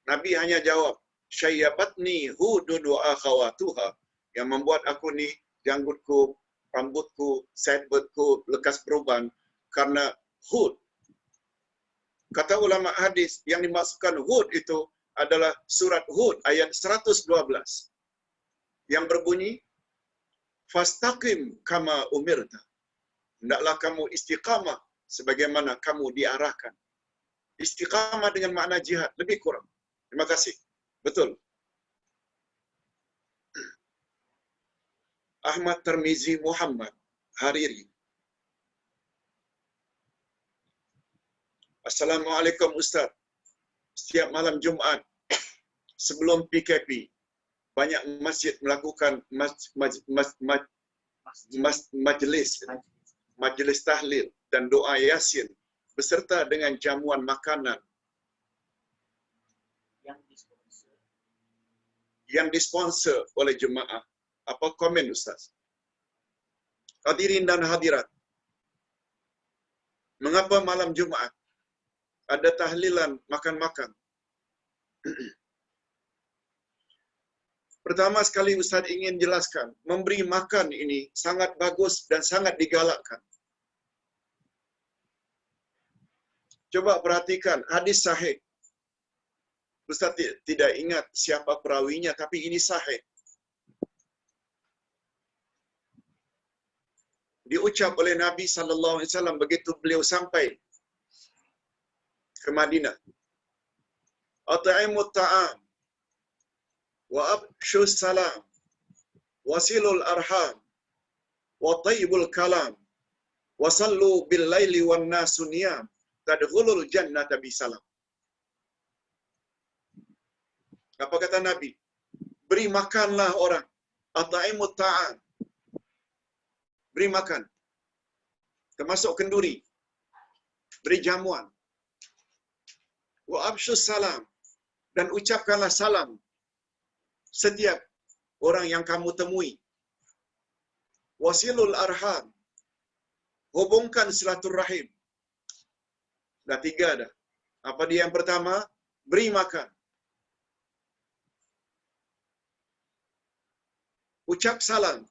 Nabi hanya jawab, "Syayyabatni hudun wa akhawatuha." Yang membuat aku ni janggutku, rambutku, sideburn-ku lekas berubah karena Hud. Kata ulama hadis, yang dimaksudkan Hud itu adalah surat Hud ayat 112 yang berbunyi, "Fastaqim kama umirta." Hendaklah kamu istiqamah sebagaimana kamu diarahkan. Istiqamah dengan makna jihad lebih kurang. Terima kasih. Betul. Ahmad Tirmizi Muhammad Hariri. Assalamualaikum Ustaz. Setiap malam Jumaat sebelum PKP, banyak masjid melakukan majlis tahlil dan doa Yasin beserta dengan jamuan makanan yang disponsor oleh jemaah. Apa komen Ustaz? Hadirin dan hadirat, mengapa malam Jumaat ada tahlilan makan-makan? Pertama sekali Ustaz ingin jelaskan, memberi makan ini sangat bagus dan sangat digalakkan. Coba perhatikan hadis sahih. Ustaz tidak ingat siapa perawinya, tapi ini sahih. Diucap oleh Nabi SAW begitu beliau sampai ke Madinah. At'imut ta'am wa abshus salam wasilul arham wa tayyibul kalam wa sallu bil laili wan nasu niyam tadkhulul jannata bisalam. Apa kata Nabi? Beri makanlah orang. At'imut ta'am. Beri makan. Termasuk kenduri. Beri jamuan. Wa abshus salam. Dan ucapkanlah salam setiap orang yang kamu temui. Wasilul arham. Hubungkan silaturahim. Dah 3 dah. Apa dia yang pertama? Beri makan. Ucap salam.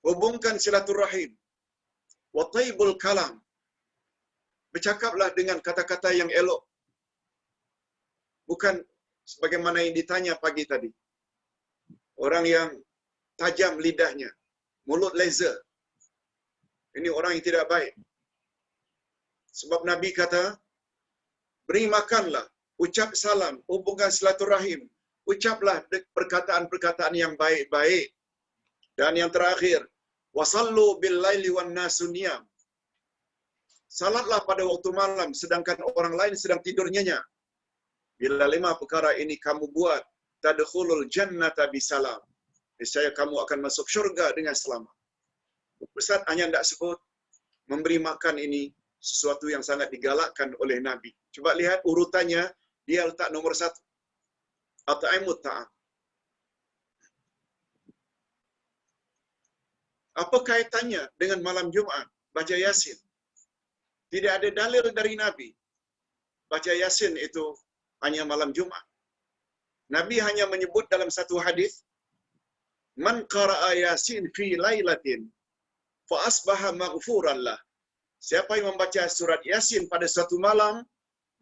Hubungkan silaturahim. Wa tayyibul kalam. Bercakaplah dengan kata-kata yang elok. Bukan sebagaimana yang ditanya pagi tadi. Orang yang tajam lidahnya, mulut laser. Ini orang yang tidak baik. Sebab Nabi kata, beri makanlah, ucap salam, hubungkan silaturahim, ucaplah perkataan-perkataan yang baik-baik. Dan yang terakhir, wasallu bil laili wan nasu niyam. Salatlah pada waktu malam sedangkan orang lain sedang tidur nyenyak. Bila 5 perkara ini kamu buat, tadkhulul jannata bisalam. Niscaya kamu akan masuk syurga dengan selamat. Ustaz hanya tidak sebut memberi makan ini sesuatu yang sangat digalakkan oleh Nabi. Coba lihat urutannya, dia letak nomor 1. At'imut ta'am. Apa kaitannya dengan malam Jumaat baca Yasin? Tidak ada dalil dari Nabi. Baca Yasin itu hanya malam Jumaat. Nabi hanya menyebut dalam satu hadis, man qara'a Yasin fi lailatin fa asbaha maghfuran lah. Siapa yang membaca surat Yasin pada suatu malam,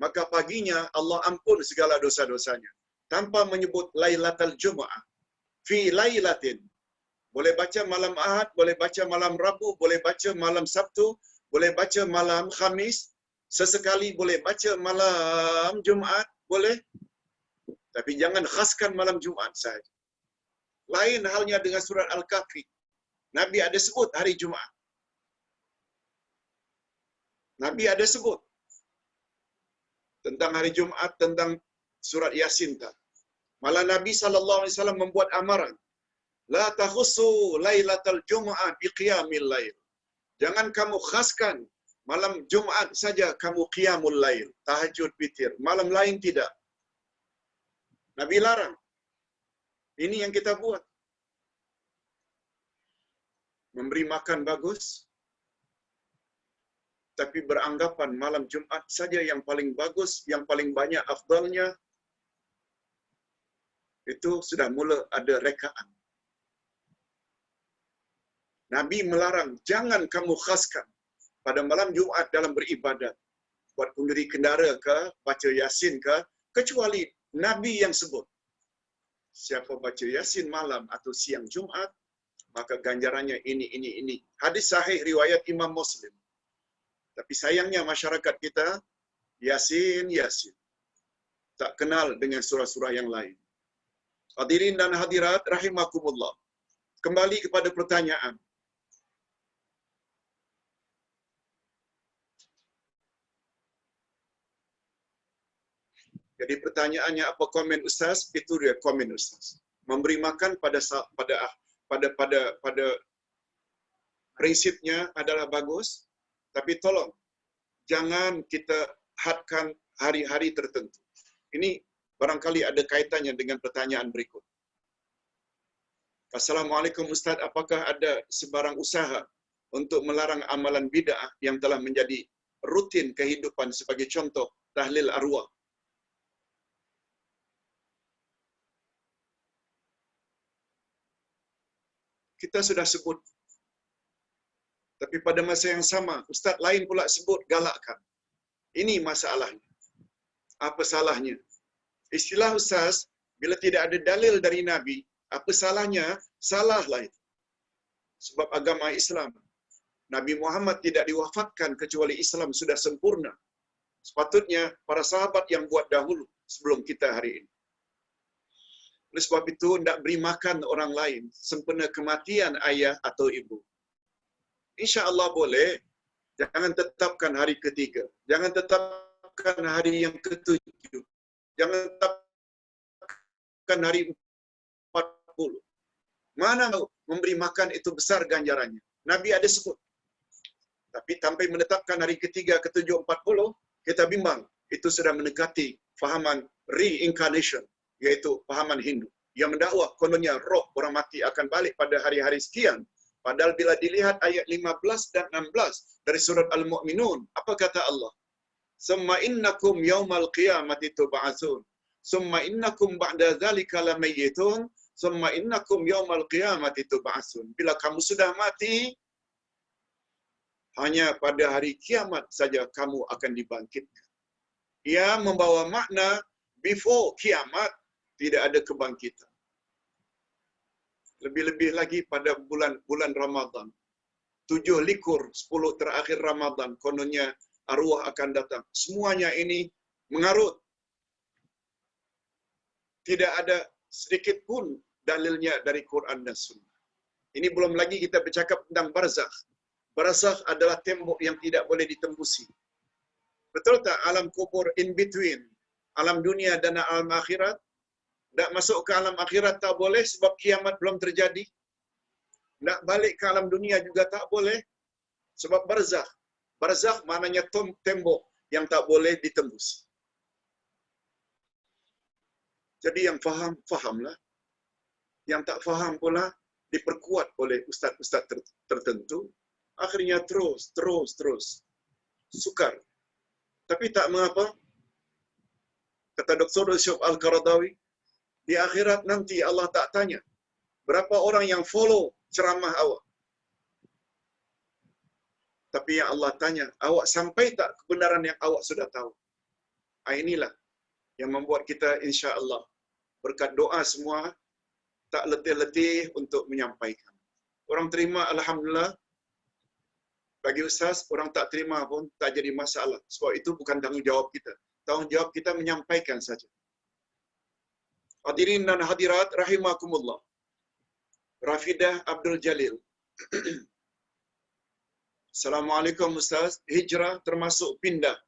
maka paginya Allah ampun segala dosa-dosanya. Tanpa menyebut Lailatul Jumaah. Fi lailatin. Boleh baca malam Ahad, boleh baca malam Rabu, boleh baca malam Sabtu, boleh baca malam Khamis, sesekali boleh baca malam Jumaat, boleh. Tapi jangan khaskan malam Jumat saja. Lain halnya dengan surat Al-Kahfi. Nabi ada sebut hari Jumat. Nabi ada sebut tentang hari Jumat, tentang surat Yasin tak. Malah Nabi SAW membuat amaran, la takhussu lailatal Jum'ah biqiyamil lail. Jangan kamu khaskan malam Jumat saja kamu qiyamul lail, tahajud witir. Malam lain tidak. Nabi larang. Ini yang kita buat. Memberi makan bagus, tapi beranggapan malam Jumat saja yang paling bagus, yang paling banyak afdalnya, itu sudah mula ada rekaan. Nabi melarang, jangan kamu khaskan pada malam Jumat dalam beribadat. Buat kenduri kendara ke, baca Yasin ke, kecuali Nabi yang sebut. Siapa baca Yasin malam atau siang Jumat, maka ganjarannya ini. Hadis sahih riwayat Imam Muslim. Tapi sayangnya masyarakat kita, Yasin. Tak kenal dengan surah-surah yang lain. Hadirin dan hadirat rahimakumullah. Kembali kepada pertanyaan. Jadi pertanyaannya apa komen Ustaz? Itu dia komen Ustaz. Memberi makan pada prinsipnya adalah bagus, tapi tolong jangan kita hadkan hari-hari tertentu. Ini barangkali ada kaitannya dengan pertanyaan berikut. Assalamualaikum Ustaz, apakah ada sebarang usaha untuk melarang amalan bid'ah yang telah menjadi rutin kehidupan sebagai contoh tahlil arwah? Kita sudah sebut. Tapi pada masa yang sama, Ustaz lain pula sebut galakkan. Ini masalahnya. Apa salahnya? Istilah Ustaz, bila tidak ada dalil dari Nabi, apa salahnya? Salahlah itu. Sebab agama Islam, Nabi Muhammad tidak diwafatkan kecuali Islam sudah sempurna. Sepatutnya para sahabat yang buat dahulu sebelum kita hari ini. Oleh sebab itu, tidak beri makan orang lain sempena kematian ayah atau ibu. Insya Allah boleh. Jangan tetapkan hari ketiga. Jangan tetapkan hari yang ketujuh. Jangan tetapkan hari 40. Mana memberi makan itu besar ganjarannya. Nabi ada sebut. Tapi sampai menetapkan hari ketiga, ketujuh, 40, kita bimbang. Itu sudah mendekati fahaman reincarnation, yaitu fahaman Hindu. Yang mendakwa kononnya roh orang mati akan balik pada hari-hari sekian. Padahal bila dilihat ayat 15 dan 16 dari surat Al-Mu'minun, apa kata Allah? Summa innakum yawmal qiyamati tub'atsun. Summa innakum ba'da dzalika lamayyitun. Summa innakum yawmal qiyamati tub'atsun. Bila kamu sudah mati, hanya pada hari kiamat saja kamu akan dibangkitkan. Ia membawa makna before kiamat tidak ada kebangkitan. Lebih-lebih lagi pada bulan Ramadan. 7 likur, 10 terakhir Ramadan, kononnya arwah akan datang. Semuanya ini mengarut. Tidak ada sedikit pun dalilnya dari Quran dan Sunnah. Ini belum lagi kita bercakap tentang barzakh. Barzakh adalah tembok yang tidak boleh ditembusi. Betul tak? Alam kubur in between. Alam dunia dan alam akhirat. Tak masuk ke alam akhirat tak boleh sebab kiamat belum terjadi. Tak balik ke alam dunia juga tak boleh sebab barzakh. Barzakh maknanya tembok yang tak boleh ditembus. Jadi yang faham, fahamlah. Yang tak faham pula diperkuat oleh ustaz-ustaz tertentu. Akhirnya terus. Sukar. Tapi tak mengapa. Kata Dr. Syuf Al-Qaradawi, di akhirat nanti Allah tak tanya berapa orang yang follow ceramah awak. Tapi yang Allah tanya, awak sampai tak kebenaran yang awak sudah tahu? Inilah yang membuat kita insya Allah berkat doa semua tak letih-letih untuk menyampaikan. Orang terima Alhamdulillah. Bagi Ustaz, orang tak terima pun tak jadi masalah. Sebab itu bukan tanggungjawab kita. Tanggungjawab kita menyampaikan saja. Hadirin dan hadirat rahimakumullah. Rafidah Abdul Jalil. Assalamualaikum Ustaz. Hijrah termasuk pindah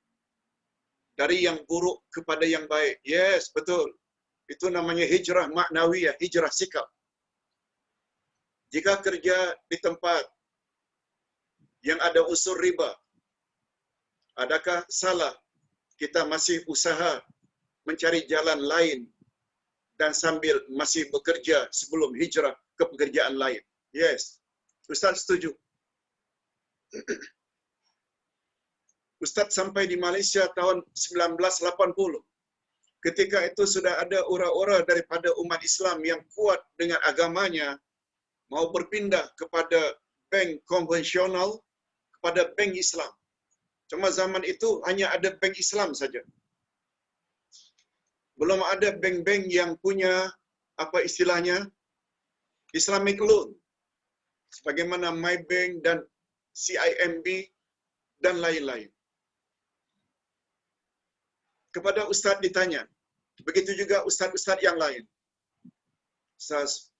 dari yang buruk kepada yang baik. Yes, betul. Itu namanya hijrah maknawiyah, hijrah sikap. Jika kerja di tempat yang ada unsur riba, adakah salah kita masih usaha mencari jalan lain dan sambil masih bekerja sebelum hijrah ke pekerjaan lain? Yes. Ustaz setuju. Ustaz sampai di Malaysia tahun 1980. Ketika itu sudah ada ura-ura daripada umat Islam yang kuat dengan agamanya mau berpindah kepada bank konvensional, kepada bank Islam. Cuma zaman itu hanya ada bank Islam saja. Belum ada bank-bank yang punya apa istilahnya Islamic loan. Sebagaimana MyBank dan CIMB dan lain-lain. Kepada ustaz ditanya, begitu juga ustaz-ustaz yang lain. Ustaz,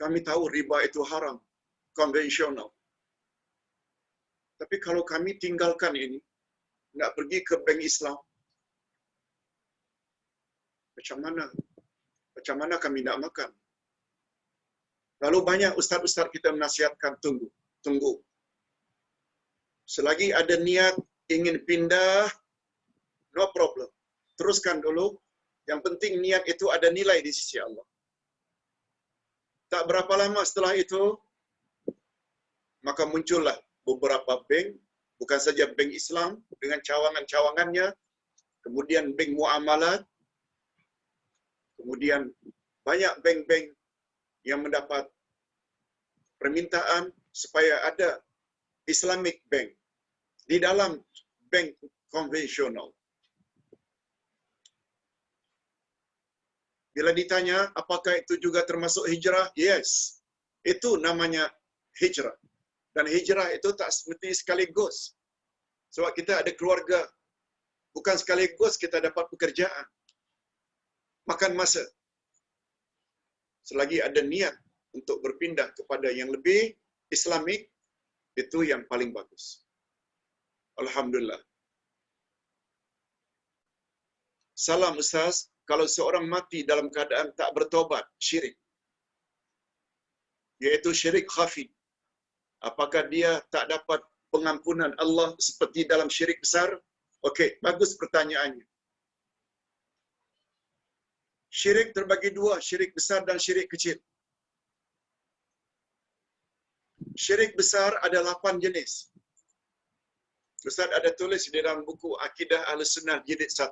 kami tahu riba itu haram, konvensional. Tapi kalau kami tinggalkan ini, nak pergi ke bank Islam, macam mana? Macam mana kami nak makan? Lalu banyak ustaz-ustaz kita menasihatkan, tunggu. Selagi ada niat ingin pindah, no problem. Teruskan dulu. Yang penting niat itu ada nilai di sisi Allah. Tak berapa lama setelah itu, maka muncullah beberapa bank, bukan saja bank Islam dengan cawangan-cawangannya, kemudian bank muamalat, kemudian banyak bank-bank yang mendapat permintaan supaya ada Islamic Bank di dalam bank konvensional. Bila ditanya apakah itu juga termasuk hijrah? Yes. Itu namanya hijrah. Dan hijrah itu tak seperti sekaligus. Sebab kita ada keluarga. Bukan sekaligus kita dapat pekerjaan. Makan masa. Selagi ada niat untuk berpindah kepada yang lebih Islamik, itu yang paling bagus. Alhamdulillah. Salam Ustaz, kalau seorang mati dalam keadaan tak bertobat, syirik, yaitu syirik khafi, apakah dia tak dapat pengampunan Allah seperti dalam syirik besar? Okey, bagus pertanyaannya. Syirik terbagi dua, syirik besar dan syirik kecil. Syirik besar ada 8 jenis. Ustaz ada tulis di dalam buku Akidah Ahlussunnah jilid 1.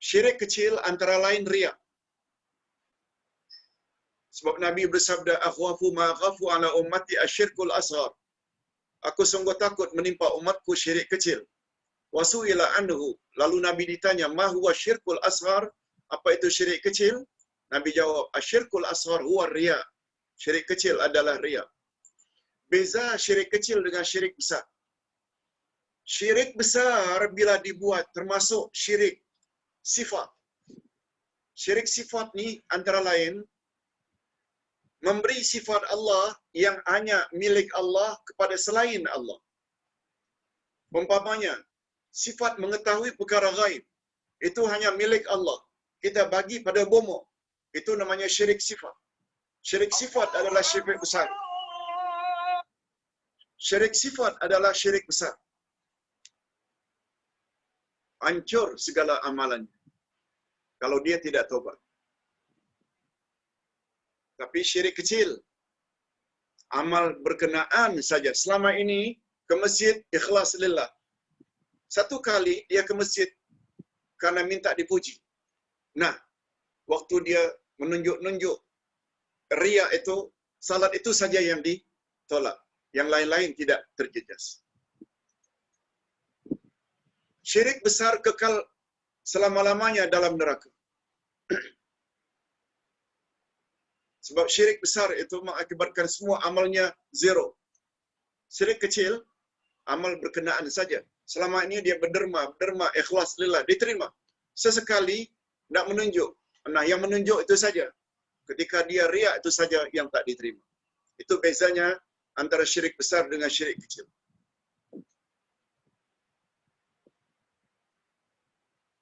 Syirik kecil antara lain riya. Sebab Nabi bersabda, "Akhwafu ma khafu ala ummati asyirkul asghar." Aku sungguh takut menimpa umatku syirik kecil. Wasu'ila anhu. Lalu Nabi ditanya, "Ma huwa syirkul asghar?" Apa itu syirik kecil? Nabi jawab, "Asyirkul asghar huwa riya." Syirik kecil adalah riya. Beza syirik kecil dengan syirik besar. Syirik besar bila dibuat termasuk syirik sifat. Syirik sifat ni antara lain memberi sifat Allah yang hanya milik Allah kepada selain Allah. Umpamanya, sifat mengetahui perkara gaib itu hanya milik Allah. Kita bagi pada bomo. Itu namanya syirik sifat. Syirik sifat adalah syirik besar. Syirik sifat adalah syirik besar. Hancur segala amalannya kalau dia tidak tobat. Tapi syirik kecil, amal berkenaan saja. Selama ini ke masjid ikhlas lillah. Satu kali dia ke masjid karena minta dipuji. Nah, waktu dia menunjuk-nunjuk riya itu, salat itu saja yang ditolak. Yang lain-lain tidak terjejas. Syirik besar kekal selama-lamanya dalam neraka. Sebab syirik besar itu mengakibatkan semua amalnya zero. Syirik kecil, amal berkenaan saja. Selama ini dia berderma, ikhlas lillah, diterima. sesekali nak menunjuk. Nah, yang menunjuk itu saja. Ketika dia riak itu saja yang tak diterima. Itu bezanya antara syirik besar dengan syirik kecil.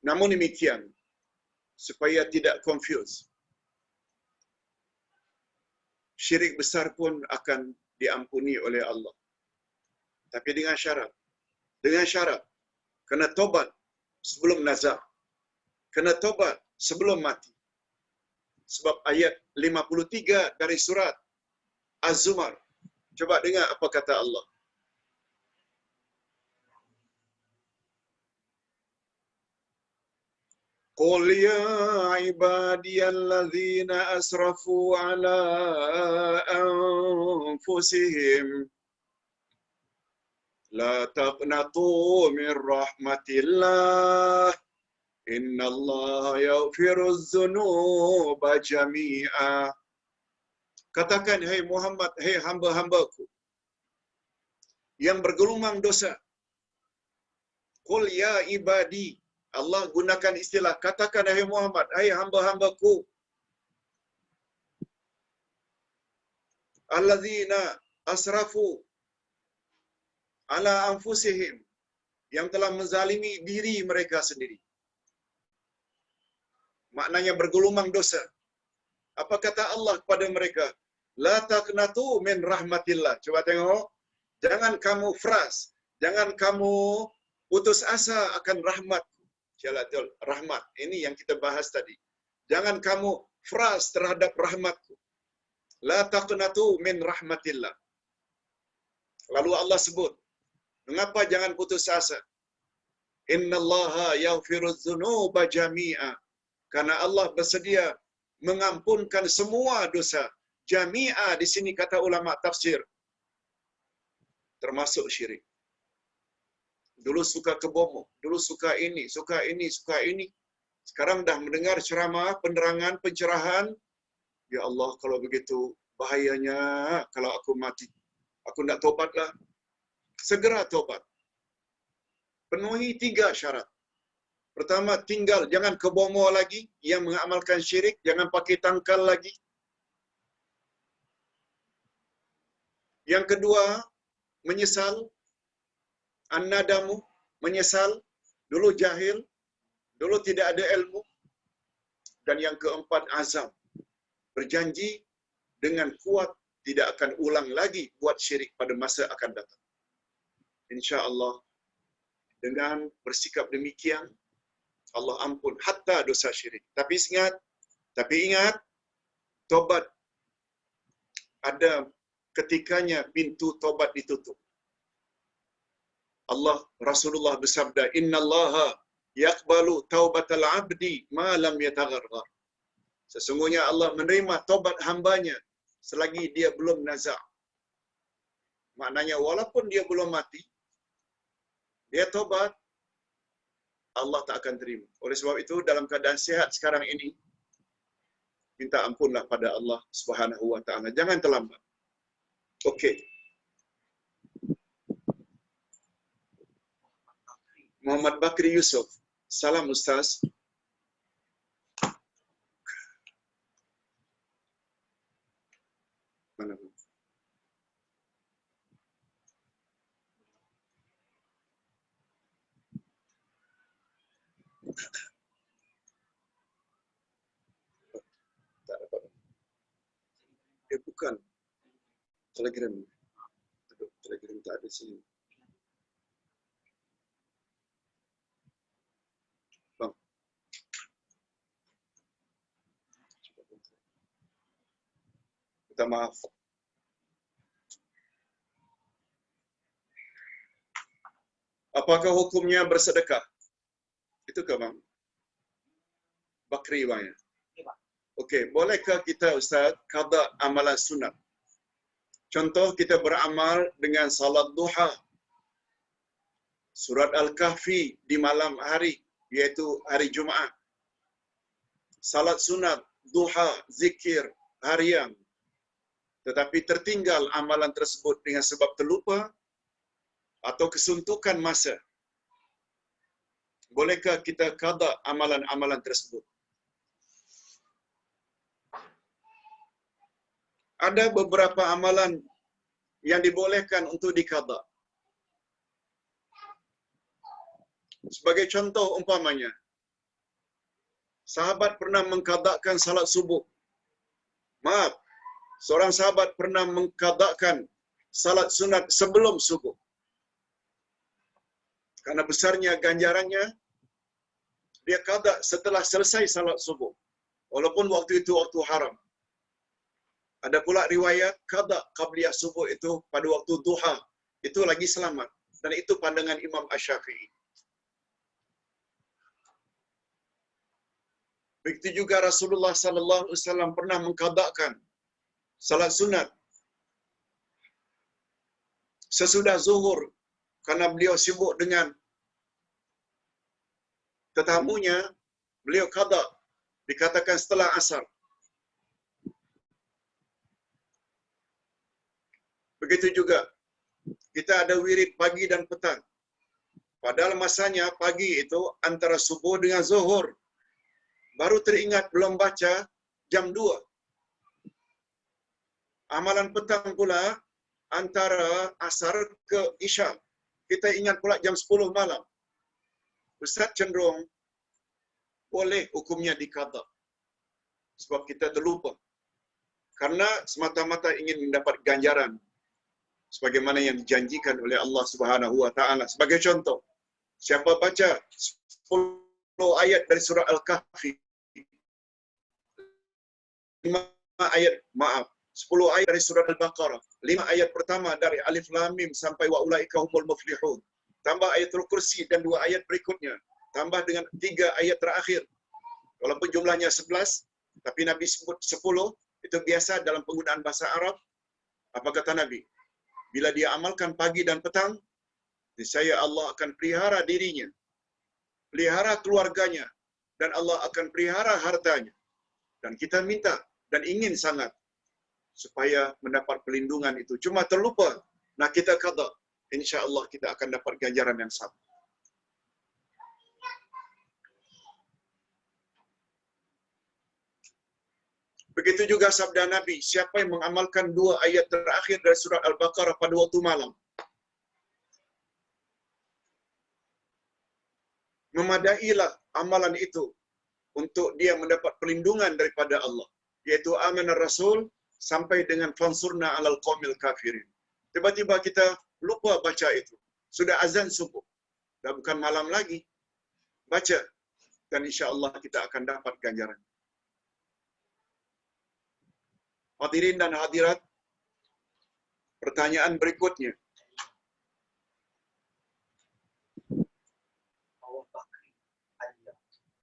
Namun demikian, supaya tidak confuse, syirik besar pun akan diampuni oleh Allah. Tapi dengan syarat. Dengan syarat. Kena tobat sebelum nazar. Kena tobat sebelum mati. Sebab ayat 53 dari surat Az-Zumar. Coba dengar apa kata Allah. Qul ya ibadiyalladzina asrafu ala anfusihim la taqnatu min rahmatillah innallaha yaghfiruz dzunuba jami'a. Katakan, hai Muhammad, hai hamba-hambaku yang bergelumang dosa. Qul ya ibadi. Allah gunakan istilah, katakan hai Muhammad, hai hamba-hambaku. Alladzina asrafu ala anfusihim, yang telah menzalimi diri mereka sendiri. Maknanya bergelumang dosa. Apa kata Allah kepada mereka? La taqnatu min rahmatillah. Coba tengok. Jangan kamu fras. Jangan kamu putus asa akan rahmat. Syalatul rahmat. Ini yang kita bahas tadi. Jangan kamu fras terhadap rahmatku. La taqnatu min rahmatillah. Lalu Allah sebut. Mengapa jangan putus asa? Innallaha yaghfiruz dzunuba jami'a. Karena Allah bersedia mengampunkan semua dosa. Jami'a di sini kata ulama tafsir. Termasuk syirik. Dulu suka kebomo, dulu suka ini, suka ini, suka ini. Sekarang dah mendengar ceramah, penerangan, pencerahan. Ya Allah, kalau begitu bahayanya kalau aku mati. Aku nak tobatlah. Segera tobat. Penuhi 3 syarat. Pertama, tinggal, jangan kebomo lagi. Yang mengamalkan syirik, jangan pakai tangkal lagi. Yang kedua, menyesal. An-nadamu, menyesal. Dulu jahil, dulu tidak ada ilmu. Dan yang keempat, azam. Berjanji dengan kuat tidak akan ulang lagi buat syirik pada masa akan datang. InsyaAllah, dengan bersikap demikian, Allah ampun hatta dosa syirik. Tapi ingat, tobat ada ketikanya pintu tobat ditutup. Allah, Rasulullah bersabda, innallaha yaqbalu taubatal abdi ma lam yatagharghar. Sesungguhnya Allah menerima tobat hambanya selagi dia belum nazar. Maknanya walaupun dia belum mati, dia tobat, Allah tak akan terima. Oleh sebab itu, dalam keadaan sihat sekarang ini, minta ampunlah pada Allah Subhanahu wa ta'ala. Jangan terlambat. Okey. Muhammad Bakri Yusuf. Salam Ustaz. Mana? Tak dapat. Bukan. Telegram. Telegram tak ada sini. Bang. Minta maaf. Apakah hukumnya bersedekah? Itu ke bang? Bakri bang ya? Okey, bolehkah kita Ustaz qada amalan sunat? Contoh kita beramal dengan salat duha, surat Al-Kahfi di malam hari, iaitu hari Jumaat. Salat sunat, duha, zikir, harian. Tetapi tertinggal amalan tersebut dengan sebab terlupa atau kesuntukan masa. bolehkah kita qada amalan-amalan tersebut? Ada beberapa amalan yang dibolehkan untuk diqada. Sebagai contoh umpamanya, sahabat pernah mengqadakan salat subuh. Maaf, seorang sahabat pernah mengqadakan salat sunat sebelum subuh. Karena besarnya ganjarannya, dia qada setelah selesai salat subuh. Walaupun waktu itu waktu haram. Ada pula riwayat qada qabliyah subuh itu pada waktu duha. Itu lagi selamat. Dan itu pandangan Imam Asy-Syafi'i. Begitu juga Rasulullah sallallahu alaihi wasallam pernah mengqadakan salat sunat sesudah zuhur karena beliau sibuk dengan tetamunya, beliau qada dikatakan setelah asar. Begitu juga kita ada wirid pagi dan petang. Padahal masanya pagi itu antara subuh dengan zuhur. Baru teringat belum baca jam 2. Amalan petang pula antara asar ke isya. Kita ingat pula jam 10 malam. Ustaz cenderung boleh hukumnya diqada. Sebab kita terlupa. Karena semata-mata ingin mendapat ganjaran. Sebagaimana yang dijanjikan oleh Allah Subhanahu wa taala. Sebagai contoh, siapa baca 10 ayat dari surah Al-Kahfi, 5 ayat, 10 ayat dari surah Al-Baqarah, 5 ayat pertama dari Alif Lam Mim sampai wa ulaika humul muflihun. Tambah ayatul kursi dan 2 ayat berikutnya. Tambah dengan 3 ayat terakhir. Walaupun jumlahnya 11, tapi Nabi sebut 10, itu biasa dalam penggunaan bahasa Arab. Apa kata Nabi? Bila dia amalkan pagi dan petang, niscaya Allah akan pelihara dirinya, pelihara keluarganya, dan Allah akan pelihara hartanya. Dan kita minta dan ingin sangat supaya mendapat perlindungan itu. Cuma terlupa. Nah, kita qada. InsyaAllah kita akan dapat ganjaran yang sama. Begitu juga sabda Nabi, siapa yang mengamalkan 2 ayat terakhir dari surah Al-Baqarah pada waktu malam, memadailah amalan itu untuk dia mendapat perlindungan daripada Allah, yaitu amanar Rasul sampai dengan fansurna alal qaumil kafirin. Tiba-tiba kita lupa baca itu. Sudah azan subuh. Dah bukan malam lagi. Baca. Dan insya-Allah kita akan dapat ganjaran. Hadirin dan hadirat, pertanyaan berikutnya.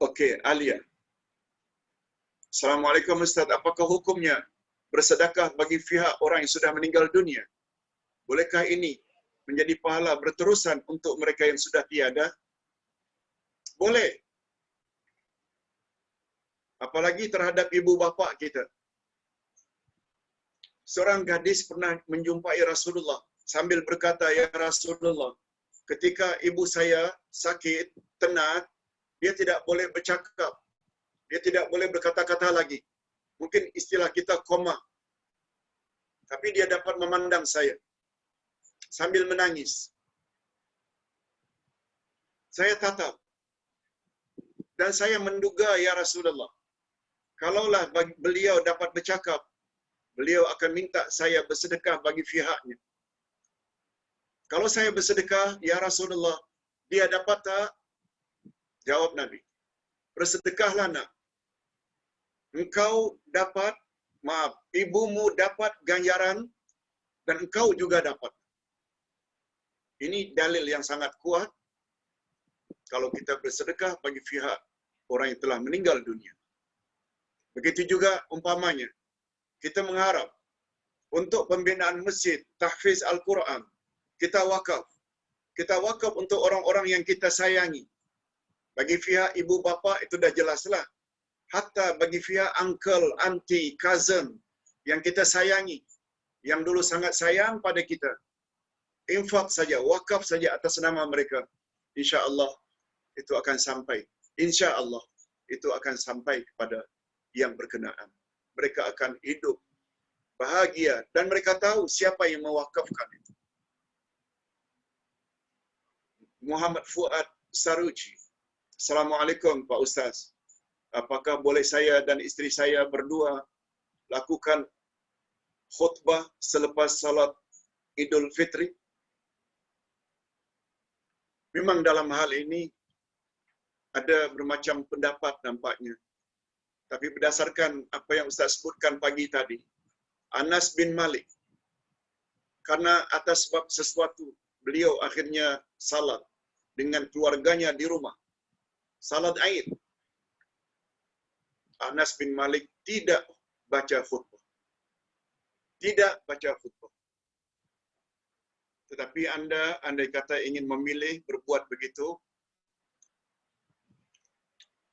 Okey, Alia. Assalamualaikum Ustaz, apakah hukumnya bersedekah bagi pihak orang yang sudah meninggal dunia? Bolehkah ini menjadi pahala berterusan untuk mereka yang sudah tiada? Boleh. Apalagi terhadap ibu bapa kita. Seorang gadis pernah menjumpai Rasulullah sambil berkata, "Ya Rasulullah, ketika ibu saya sakit, tenat, dia tidak boleh bercakap. Dia tidak boleh berkata-kata lagi. Mungkin istilah kita koma. Tapi dia dapat memandang saya sambil menangis. Saya tatap. Dan saya menduga, ya Rasulullah, kalaulah beliau dapat bercakap, beliau akan minta saya bersedekah bagi pihaknya. Kalau saya bersedekah, ya Rasulullah, dia dapat tak?" Jawab Nabi, "Bersedekahlah nak. Engkau dapat, ibumu dapat ganjaran dan engkau juga dapat." Ini dalil yang sangat kuat kalau kita bersedekah bagi pihak orang yang telah meninggal dunia. Begitu juga umpamanya, kita mengharap untuk pembinaan masjid, tahfiz Al-Quran, kita wakaf. Kita wakaf untuk orang-orang yang kita sayangi. Bagi pihak ibu bapa itu dah jelaslah. Hatta bagi pihak uncle, auntie, cousin yang kita sayangi, yang dulu sangat sayang pada kita, infak saja, wakaf saja atas nama mereka. InsyaAllah itu akan sampai. Insya Allah, itu akan sampai kepada yang berkenaan. Mereka akan hidup bahagia dan mereka tahu siapa yang mewakafkan itu. Muhammad Fuad Saruji. Assalamualaikum Pak Ustaz. Apakah boleh saya dan isteri saya berdua lakukan khutbah selepas salat Idul Fitri? Memang dalam hal ini ada bermacam pendapat nampaknya. Tapi berdasarkan apa yang Ustaz sebutkan pagi tadi, Anas bin Malik, karena atas sebab sesuatu, beliau akhirnya salat dengan keluarganya di rumah. Salat Aid. Anas bin Malik tidak baca khutbah. Tidak baca khutbah. Tetapi anda andai kata ingin memilih berbuat begitu,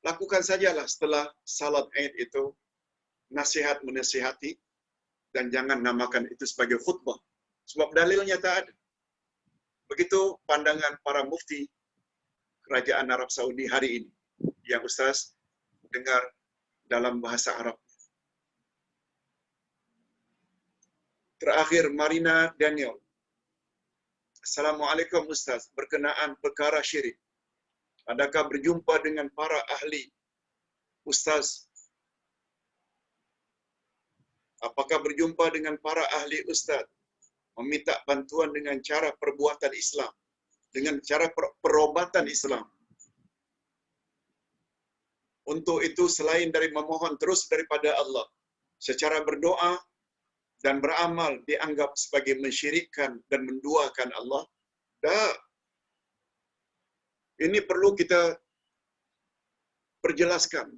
lakukan sajalah setelah salat Aid itu nasihat menasihati dan jangan namakan itu sebagai khutbah. Sebab dalilnya tak ada. Begitu pandangan para mufti Kerajaan Arab Saudi hari ini yang Ustaz dengar dalam bahasa Arab. Terakhir, Marina Daniel. Assalamualaikum Ustaz, berkenaan perkara syirik. Adakah berjumpa dengan para ahli Ustaz? Apakah berjumpa dengan para ahli Ustaz? Meminta bantuan dengan cara perbuatan Islam, dengan cara perobatan Islam. Untuk itu selain dari memohon terus daripada Allah, secara berdoa dan beramal dianggap sebagai mensyirikkan dan menduakan Allah. Tak. Ini perlu kita perjelaskan.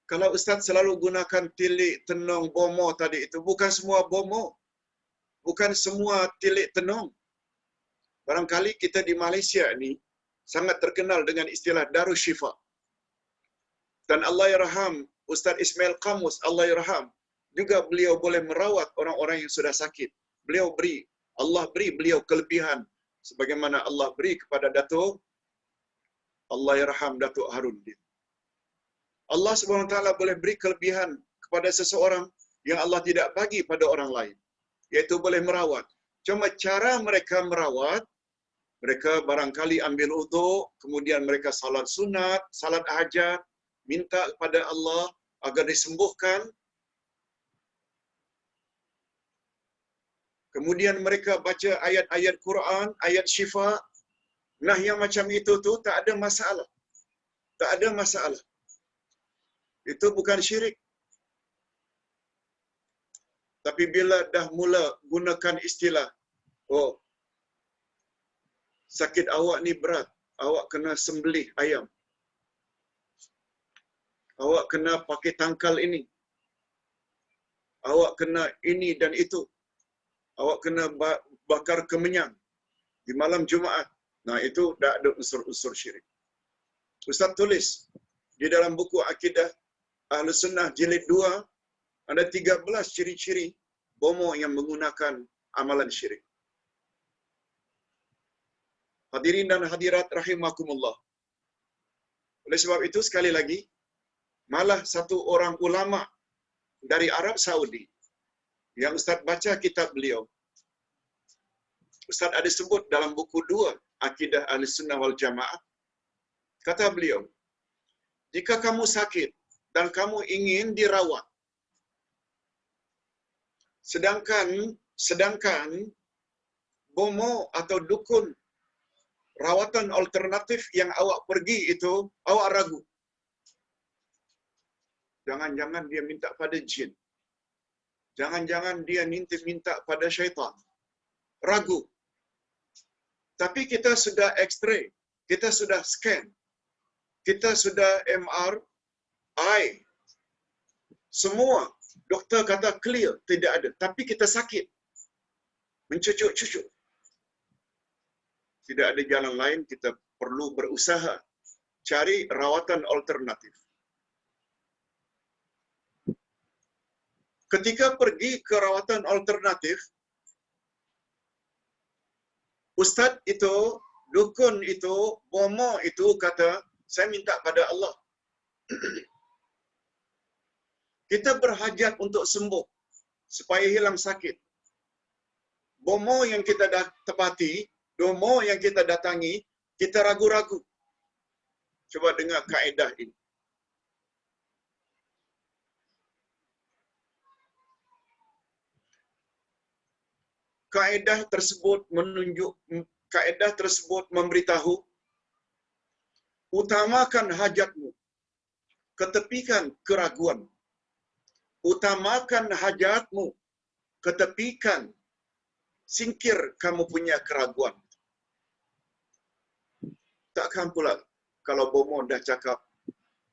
Kalau Ustaz selalu gunakan tilik, tenung, bomo tadi itu, bukan semua bomo. Bukan semua tilik tenung. Barangkali kita di Malaysia ini sangat terkenal dengan istilah Darussyifa. Dan Allah yarham Ustaz Ismail Qamus, Allah yarham, juga beliau boleh merawat orang-orang yang sudah sakit. Allah beri beliau kelebihan sebagaimana Allah beri kepada Datuk Allah yarham Datuk Harudin. Allah Subhanahu Wa Taala boleh beri kelebihan kepada seseorang yang Allah tidak bagi pada orang lain, yaitu boleh merawat. Cuma cara mereka merawat, mereka barangkali ambil uduk, kemudian mereka salat sunat, salat hajat, minta kepada Allah agar disembuhkan. Kemudian mereka baca ayat-ayat Quran, ayat syifa. Nah, yang macam itu tu tak ada masalah. Tak ada masalah. Itu bukan syirik. Tapi bila dah mula gunakan istilah, oh, sakit awak ni berat, awak kena sembelih ayam. Awak kena pakai tangkal ini. Awak kena ini dan itu. Awak kena bakar kemenyan di malam Jumaat. Nah, itu dah ada unsur-unsur syirik. Ustaz tulis di dalam buku Akidah Ahlus Sunnah jilid 2, ada 13 ciri-ciri bomo yang menggunakan amalan syirik. Hadirin dan hadirat rahimakumullah. Oleh sebab itu sekali lagi, malah satu orang ulama dari Arab Saudi yang Ustaz baca kitab beliau. Ustaz ada sebut dalam buku 2 Akidah Ahlus Sunnah wal Jamaah. Kata beliau, jika kamu sakit dan kamu ingin dirawat, sedangkan bomo atau dukun rawatan alternatif yang awak pergi itu, awak ragu. Jangan-jangan dia minta pada jin. Jangan-jangan dia minta pada syaitan. Ragu. Tapi kita sudah X-ray, kita sudah scan, kita sudah MRI. Semua doktor kata clear, tidak ada. Tapi kita sakit. Mencucuk-cucuk. Tidak ada jalan lain, kita perlu berusaha cari rawatan alternatif. Ketika pergi ke rawatan alternatif, ustaz itu Dukun itu, bomo itu kata, saya minta pada Allah. Kita berhajat untuk sembuh, supaya hilang sakit. Bomo yang kita tepati, domo yang kita datangi, kita ragu-ragu. Coba dengar kaedah ini. Kaedah tersebut memberitahu, utamakan hajatmu, ketepikan keraguan. Utamakan hajatmu, ketepikan, singkir kamu punya keraguan. Takkan pula kalau bomo dah cakap,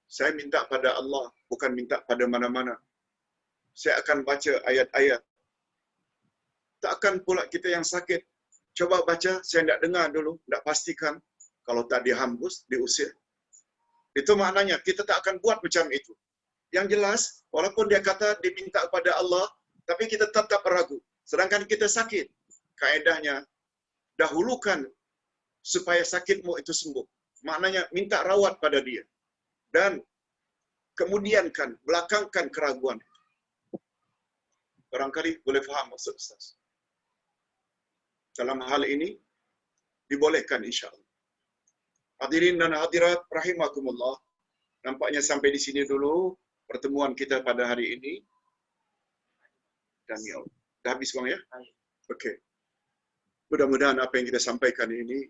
saya minta pada Allah, bukan minta pada mana-mana. Saya akan baca ayat-ayat. Takkan pula kita yang sakit, coba baca, saya tidak dengar dulu, tidak pastikan. Kalau tak dihambus, diusir. Itu maknanya, kita tak akan buat macam itu. Yang jelas, walaupun dia kata diminta kepada Allah, tapi kita tetap ragu. Sedangkan kita sakit. Kaedahnya, dahulukan supaya sakitmu itu sembuh. Maknanya, minta rawat pada dia. Dan kemudiankan, belakangkan keraguan. Barangkali boleh faham maksud Ustaz. Dalam hal ini, dibolehkan insyaAllah. Hadirin dan hadirat rahimakumullah. Nampaknya sampai di sini dulu pertemuan kita pada hari ini. Dan ya, dah habis bang ya? Okey. Mudah-mudahan apa yang kita sampaikan ini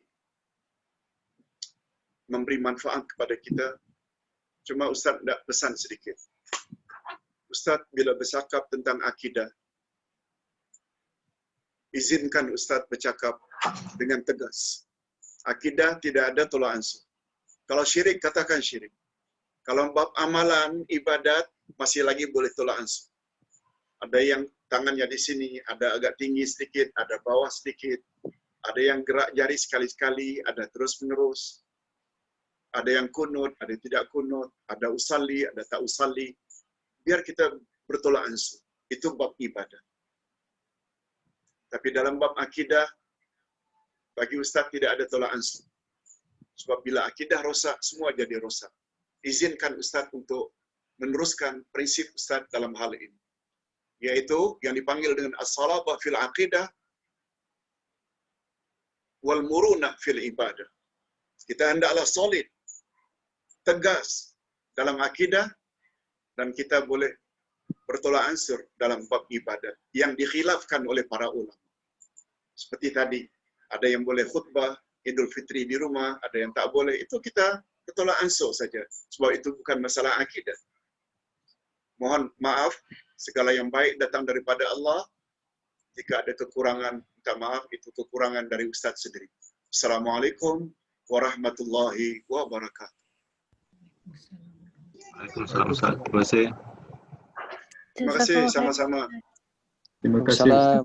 memberi manfaat kepada kita. Cuma Ustaz nak pesan sedikit. Ustaz bila bercakap tentang akidah, izinkan Ustaz bercakap dengan tegas. Akidah tidak ada tolak ansur. Kalau syirik, katakan syirik. Kalau bab amalan, ibadat, masih lagi boleh tolak ansur. Ada yang tangannya di sini, ada agak tinggi sedikit, ada bawah sedikit. Ada yang gerak jari sekali-sekali, ada terus-menerus. Ada yang kunut, ada yang tidak kunut. Ada usalli, ada tak usalli. Biar kita bertolak ansur. Itu bab ibadat. Tapi dalam bab akidah, bagi Ustaz tidak ada tolak ansur. Sebab bila akidah rosak, semua jadi rosak. Izinkan Ustaz untuk meneruskan prinsip Ustaz dalam hal ini. Yaitu yang dipanggil dengan as-salabah fil aqidah wal murunah fil ibadah. Kita hendaklah solid, tegas dalam akidah, dan kita boleh bertolak ansur dalam bab ibadah yang dikhilafkan oleh para ulama. Seperti tadi, ada yang boleh khutbah Idul Fitri di rumah, ada yang tak boleh. Itu kita bertolak ansur saja. Sebab itu bukan masalah akidah. Mohon maaf, segala yang baik datang daripada Allah. Jika ada kekurangan, minta maaf, itu kekurangan dari Ustaz sendiri. Assalamualaikum warahmatullahi wabarakatuh. Waalaikumsalam Ustaz. Terima kasih. Terima kasih, sama-sama. Terima kasih Ustaz.